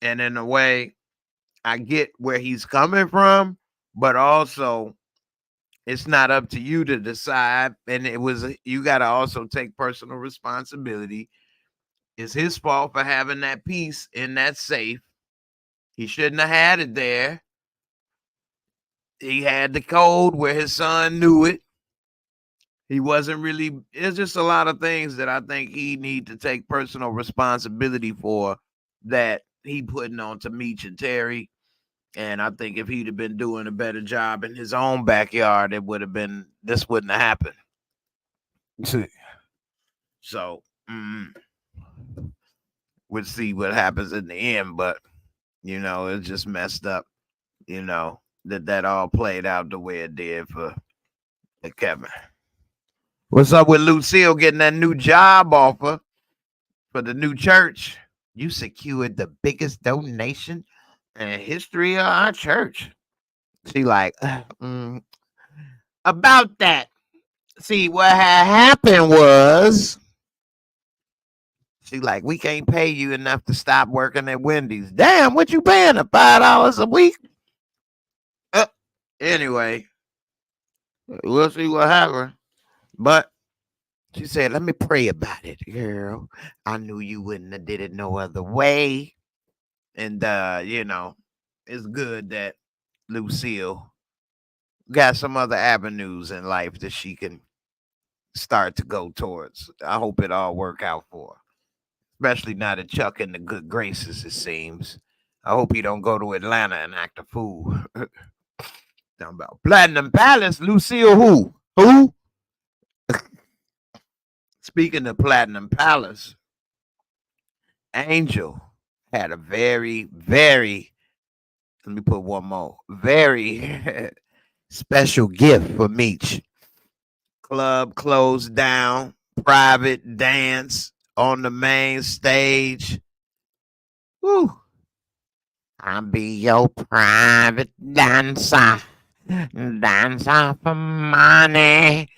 And in a way, I get where he's coming from, but also it's not up to you to decide. And you got to also take personal responsibility. It's his fault for having that piece in that safe. He shouldn't have had it there. He had the code where his son knew it. He wasn't really, it's just a lot of things that I think he need to take personal responsibility for that he putting on to Meech and Terry. And I think if he'd have been doing a better job in his own backyard, this wouldn't have happened. So we'll see what happens in the end, but it's just messed up, that all played out the way it did for Kevin. What's up with Lucille getting that new job offer for the new church? You secured the biggest donation in the history of our church. She like, about that. See, what had happened was, she like, we can't pay you enough to stop working at Wendy's. Damn, what you paying her, $5 a week? Anyway, we'll see what happens. But she said, let me pray about it, girl. I knew you wouldn't have did it no other way. And, it's good that Lucille got some other avenues in life that she can start to go towards. I hope it all work out for her. Especially now that Chuck in the good graces, it seems. I hope he don't go to Atlanta and act a fool. Talking about Platinum Palace, Lucille who? Who? Speaking of Platinum Palace, Angel had a very, very, let me put one more, very special gift for Meech. Club closed down, private dance on the main stage. Woo. I'll be your private dancer. Dancer for money.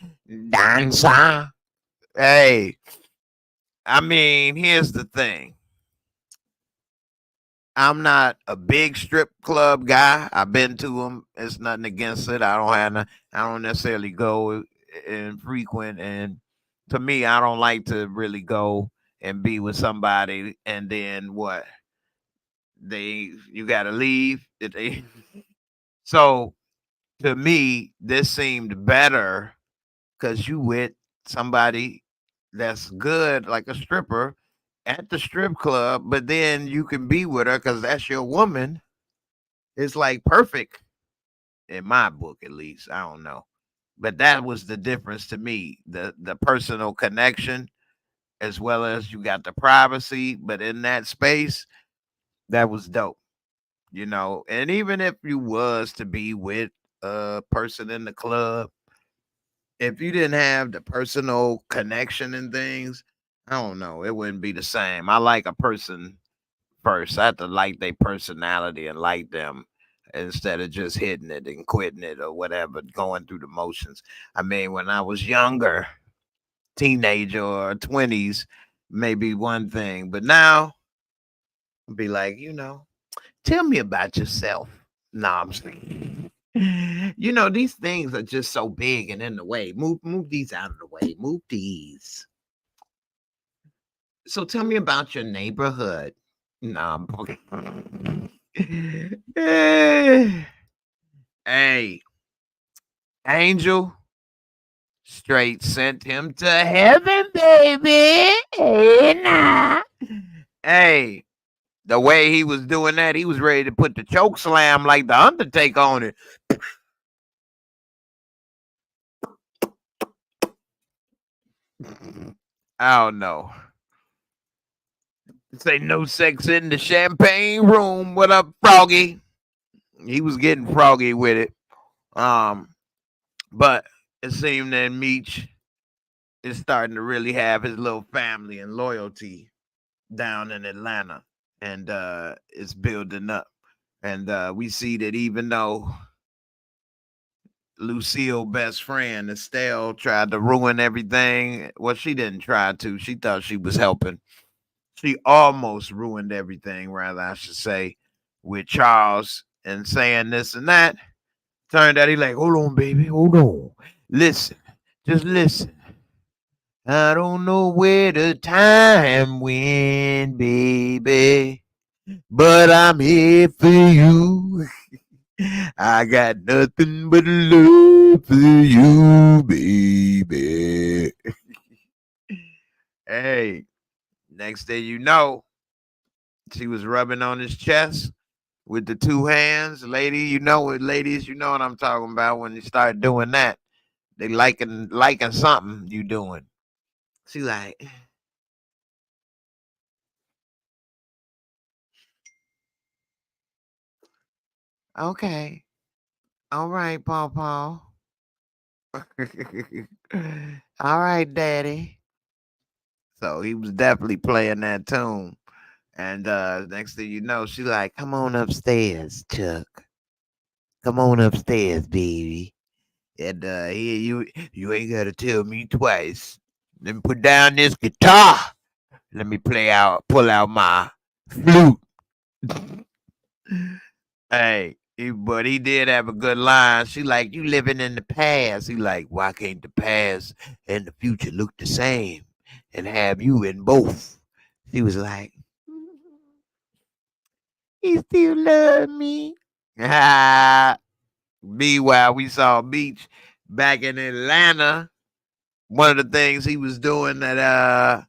Dancer. Hey, I mean, here's the thing. I'm not a big strip club guy. I've been to them. It's nothing against it. I don't necessarily go and frequent. And to me, I don't like to really go and be with somebody and then what? You got to leave. So to me, this seemed better because you with somebody that's good, like a stripper at the strip club, but then you can be with her because that's your woman. It's like perfect in my book, at least. I don't know. But that was the difference to me. The personal connection, as well as you got the privacy, but in that space, that was dope. And even if you was to be with a person in the club, if you didn't have the personal connection and things, I don't know, it wouldn't be the same. I like a person first. I have to like their personality and like them instead of just hitting it and quitting it or whatever, going through the motions. I mean, when I was younger, teenager or 20s, maybe one thing, but now I'll be like, tell me about yourself. No, I'm saying, these things are just so big and in the way. Move these out of the way. Move these. So tell me about your neighborhood. No, hey, Angel straight sent him to heaven, baby. Hey, nah. Hey, the way he was doing that, he was ready to put the choke slam like the Undertaker on it. I don't know. Say no sex in the champagne room. What up, Froggy? He was getting froggy with it. But it seemed that Meech is starting to really have his little family and loyalty down in Atlanta. and it's building up. And we see that even though Lucille, best friend, Estelle, tried to ruin everything. Well, she didn't try to. She thought she was helping. She almost ruined everything, rather, I should say, with Charles and saying this and that. Turned out he like, hold on, baby, hold on. Listen, just listen. I don't know where the time went, baby, but I'm here for you. I got nothing but love for you, baby. Hey, next thing you know, she was rubbing on his chest with the two hands. Ladies, you know what I'm talking about when you start doing that. They liking something you doing. She like, okay, all right, Paw. All right, Daddy. So he was definitely playing that tune. And next thing you know, she like, come on upstairs, Chuck. Come on upstairs, baby. And here you ain't gotta tell me twice. Let me put down this guitar. Let me pull out my flute. Hey, but he did have a good line. She like, you living in the past. He like, why can't the past and the future look the same and have you in both? She was like, he still love me. Meanwhile, we saw Beach back in Atlanta. One of the things he was doing that I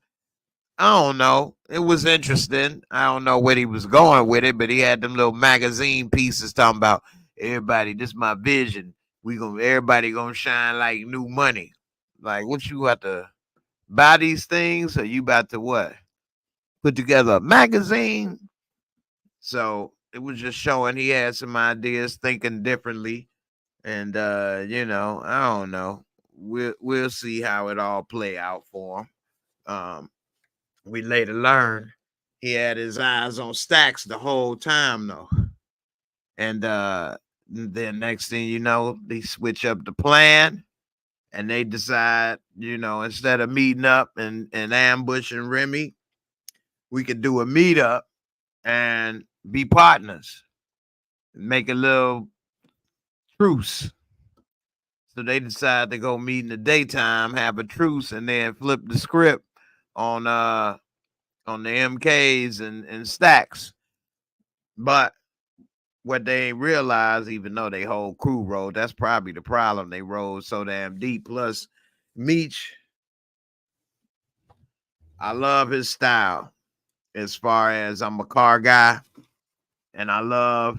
don't know. It was interesting. I don't know where he was going with it, but he had them little magazine pieces talking about everybody. This is my vision. Everybody gonna shine like new money. Like what you about to buy these things, or you about to what? Put together a magazine. So it was just showing he had some ideas, thinking differently, and I don't know. We'll see how it all play out for him. We later learned he had his eyes on Stacks the whole time though. And then next thing you know, they switch up the plan and they decide, instead of meeting up and ambushing Remy, we could do a meetup and be partners. Make a little truce. So they decide to go meet in the daytime, have a truce, and then flip the script on the MKs and Stacks. But what they ain't realize, even though they whole crew rode, that's probably the problem. They rode so damn deep. Plus, Meech, I love his style. As far as I'm a car guy, and I love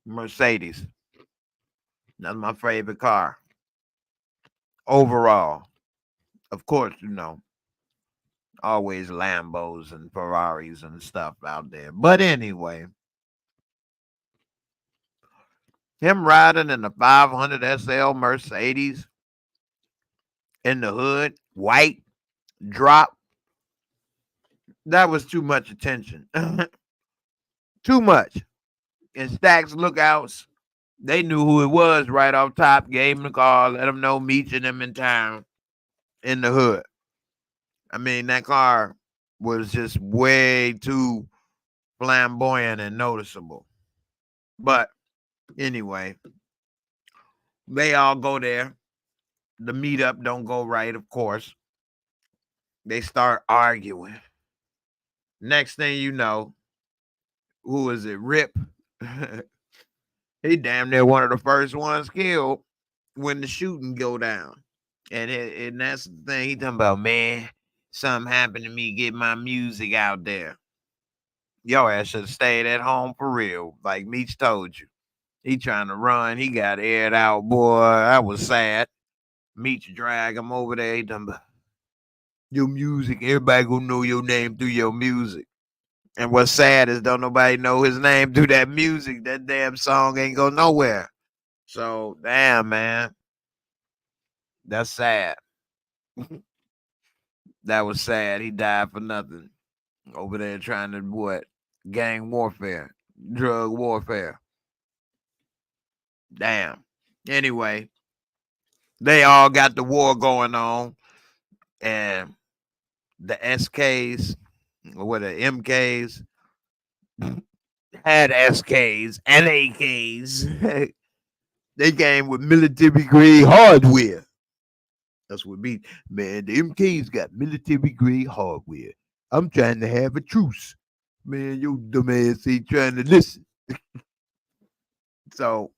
Mercedes. That's my favorite car overall. Of course, always Lambos and Ferraris and stuff out there. But anyway, him riding in the 500 SL Mercedes in the hood, white, drop, that was too much attention. Too much. And Stacks Lookouts, they knew who it was right off top, gave him the call, let him know meeting him in town in the hood. I mean, that car was just way too flamboyant and noticeable. But anyway, they all go there. The meetup don't go right, of course. They start arguing. Next thing you know, who is it? Rip. He damn near one of the first ones killed when the shooting go down. And that's the thing he talking about, man. Something happened to me. Get my music out there. Yo ass should have stayed at home for real, like Meech told you. He trying to run. He got aired out, boy. I was sad. Meech drag him over there. He talking about your music. Everybody gonna know your name through your music. And what's sad is don't nobody know his name through that music. That damn song ain't go nowhere. So damn, man. That's sad. That was sad. He died for nothing over there trying to what? Gang warfare, drug warfare. Damn. Anyway, they all got the war going on, and the SKs, or the MKs, had SKs and AKs. They came with military grade hardware. That's what me, man. The MKs got military grade hardware. I'm trying to have a truce. Man, your dumb ass ain't trying to listen. So,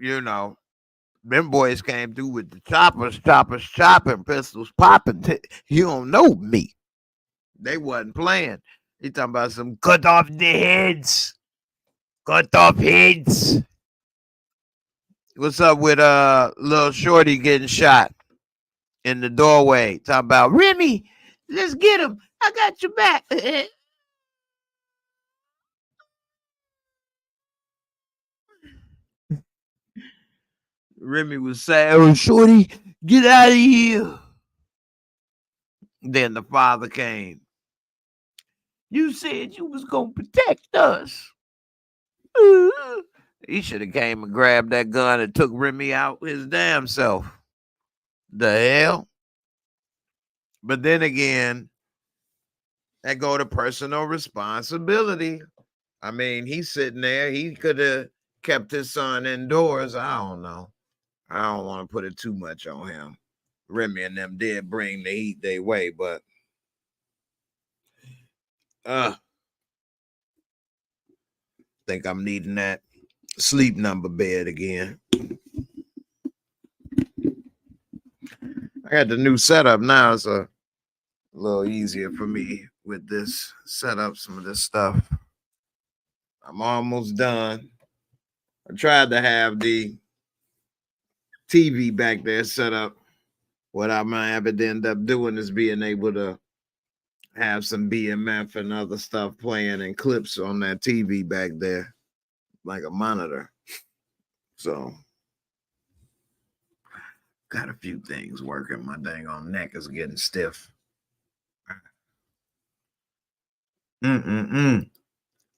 you know, them boys came through with the choppers chopping, pistols popping. You don't know me. They wasn't playing. He talking about some cut off the heads. Cut off heads. What's up with little Shorty getting shot in the doorway? Talking about Remy, let's get him. I got your back. Remy was saying, "Oh, Shorty, get out of here." Then the father came. You said you was gonna protect us. He should have came and grabbed that gun and took Remy out his damn self. The hell? But then again, that go to personal responsibility. I mean, he's sitting there. He could have kept his son indoors. I don't know. I don't want to put it too much on him. Remy and them did bring the heat their way, but think I'm needing that sleep number bed again. I got the new setup now. It's a little easier for me with this setup, some of this stuff. I'm almost done. I tried to have the TV back there set up. What I might have to end up doing is being able to have some BMF and other stuff playing and clips on that TV back there, like a monitor. So, got a few things working. My dang on neck is getting stiff.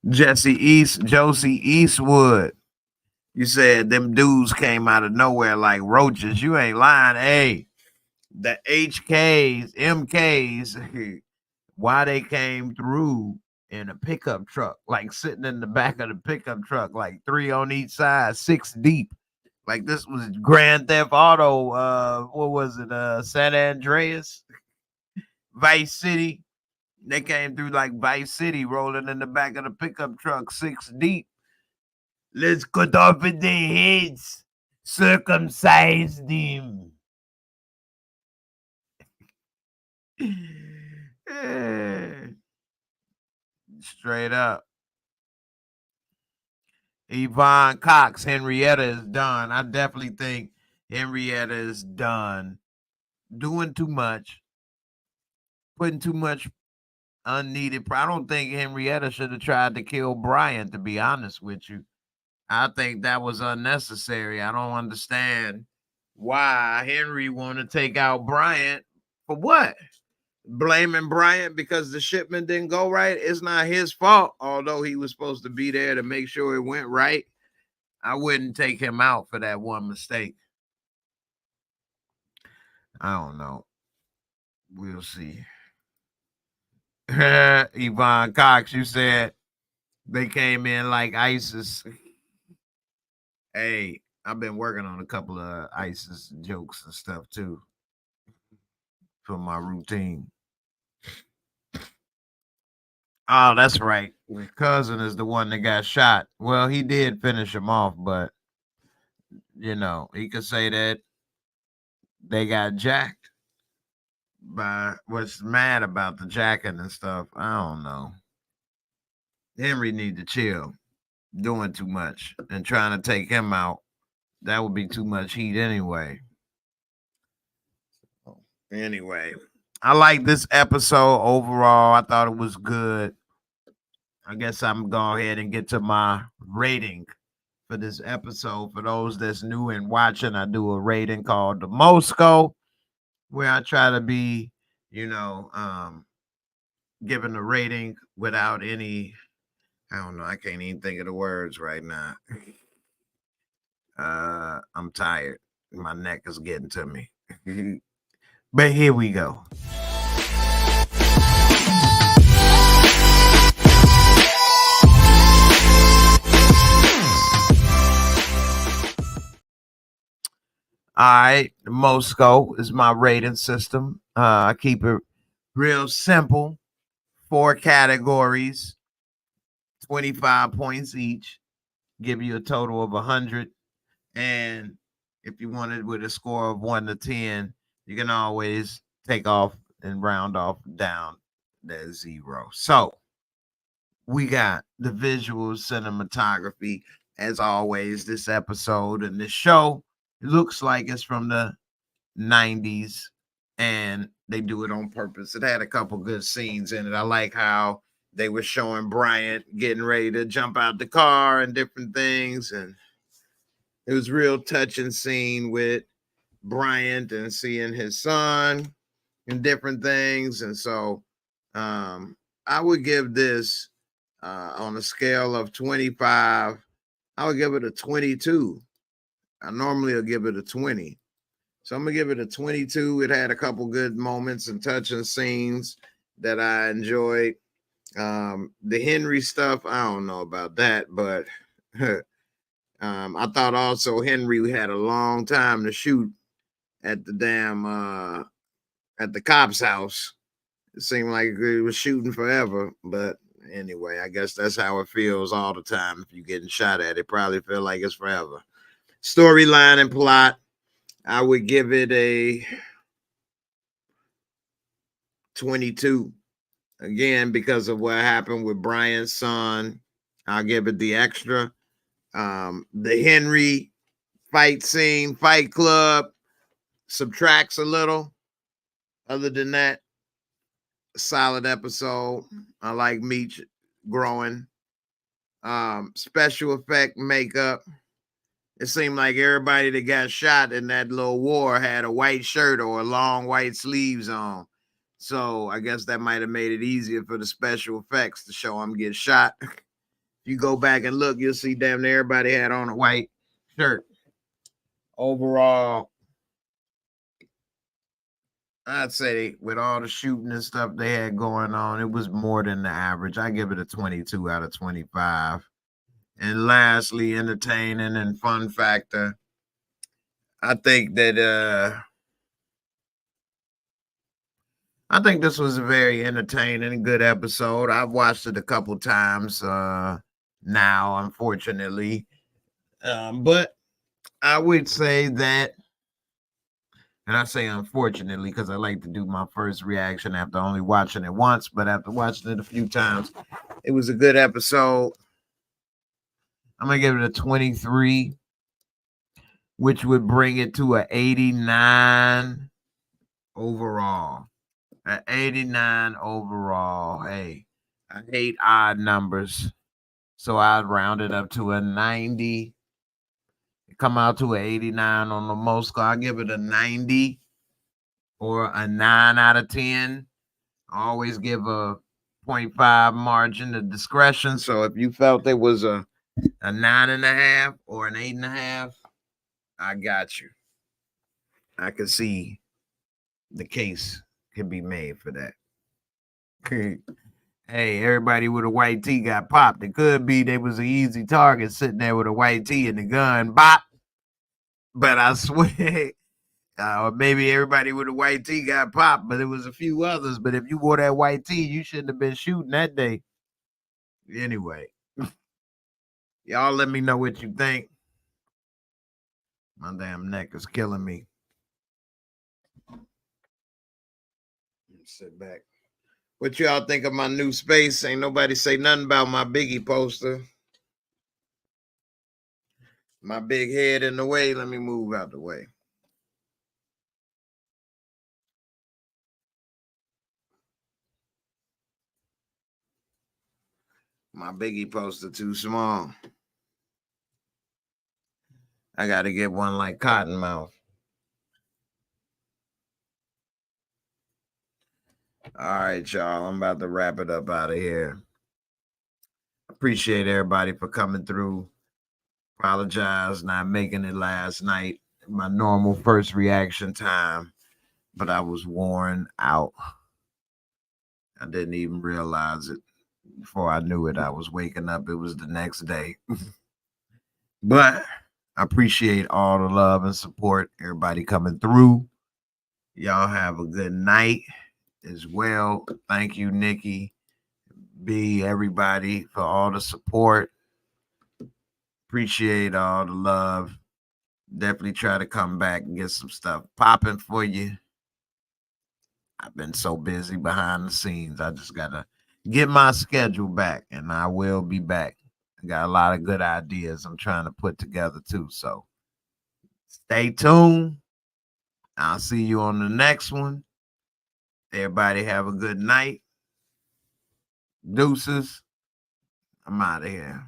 Josie Eastwood. You said them dudes came out of nowhere like roaches. You ain't lying. Hey, the HKs, MKs, why they came through in a pickup truck, like sitting in the back of the pickup truck, like 3 on each side, 6 deep. Like this was Grand Theft Auto. What was it? San Andreas, Vice City. They came through like Vice City, rolling in the back of the pickup truck, 6 deep. Let's cut off their heads, circumcise them. Straight up. Yvonne Cox, Henrietta is done. I definitely think Henrietta is done. Doing too much. Putting too much unneeded. I don't think Henrietta should have tried to kill Brian, to be honest with you. I think that was unnecessary. I don't understand why Henry want to take out Bryant for what? Blaming Bryant because the shipment didn't go right. It's not his fault, although he was supposed to be there to make sure it went right. I wouldn't take him out for that one mistake. I don't know. We'll see. Yvonne Cox, you said they came in like ISIS. Hey, I've been working on a couple of ISIS jokes and stuff too for my routine. Oh, that's right. His cousin is the one that got shot. Well, he did finish him off, but you know, he could say that they got jacked by what's mad about the jacking and stuff. I don't know. Henry need to chill. Doing too much and trying to take him out. That would be too much heat anyway. Anyway, I like this episode overall. I thought it was good. I guess I'm going ahead and get to my rating for this episode. For those that's new and watching, I do a rating called the Moorescore, where I try to be giving a rating without any, I don't know, I can't even think of the words right now. I'm tired. My neck is getting to me. But here we go. All right, the Moorescore is my rating system. I keep it real simple. 4 categories, 25 points each, give you a total of 100. And if you want it with a score of 1 to 10, you can always take off and round off down to 0. So we got the visual cinematography, as always, this episode and this show. It looks like it's from the 90s, and they do it on purpose. It had a couple good scenes in it. I like how they were showing Bryant getting ready to jump out the car and different things, and it was real touching scene with Bryant and seeing his son and different things. And so I would give this on a scale of 25, I would give it a 22. I normally will give it a 20. So I'm going to give it a 22. It had a couple good moments and touching scenes that I enjoyed. The Henry stuff, I don't know about that, but I thought also Henry had a long time to shoot at the damn at the cop's house. It seemed like he was shooting forever, but anyway, I guess that's how it feels all the time. If you're getting shot at, it probably feel like it's forever. Storyline and plot, I would give it a 22. Again, because of what happened with Brian's son, I'll give it the extra. The Henry fight scene, fight club, subtracts a little. Other than that, solid episode. I like Meech growing. Special effect makeup. It seemed like everybody that got shot in that little war had a white shirt or a long white sleeves on. So I guess that might have made it easier for the special effects to show them get shot. If you go back and look, you'll see damn near everybody had on a white shirt. Overall, I'd say with all the shooting and stuff they had going on, it was more than the average. I give it a 22 out of 25. And lastly, entertaining and fun factor. I think that I think this was a very entertaining and good episode. I've watched it a couple times now, unfortunately. But I would say that, and I say unfortunately because I like to do my first reaction after only watching it once, but after watching it a few times, it was a good episode. I'm going to give it a 23, which would bring it to an 89 overall. An 89 overall. Hey, I hate odd numbers, so I'd round it up to a 90. Come out to an 89 on the Moorescore. I'll give it a 90 or a 9 out of 10. I always give a 0.5 margin of discretion. So if you felt it was a 9.5 or an 8.5, I got you. I can see the case can be made for that. Hey, everybody with a white tee got popped. It could be they was an easy target sitting there with a white tee and the gun, bop. But I swear, maybe everybody with a white tee got popped, but it was a few others. But if you wore that white tee, you shouldn't have been shooting that day. Anyway, y'all let me know what you think. My damn neck is killing me. Sit back. What y'all think of my new space? Ain't nobody say nothing about my Biggie poster. My big head in the way. Let me move out the way. My Biggie poster too small. I got to get one like Cottonmouth. All right, y'all. I'm about to wrap it up out of here. Appreciate everybody for coming through. Apologize not making it last night. My normal first reaction time, but I was worn out. I didn't even realize it. Before I knew it, I was waking up. It was the next day. But I appreciate all the love and support, everybody coming through. Y'all have a good night as well. Thank you, Nikki, B, everybody, for all the support. Appreciate all the love. Definitely try to come back and get some stuff popping for you. I've been so busy behind the scenes. I just got to get my schedule back, and I will be back. I got a lot of good ideas I'm trying to put together too. So stay tuned. I'll see you on the next one. Everybody have a good night. Deuces. I'm out of here.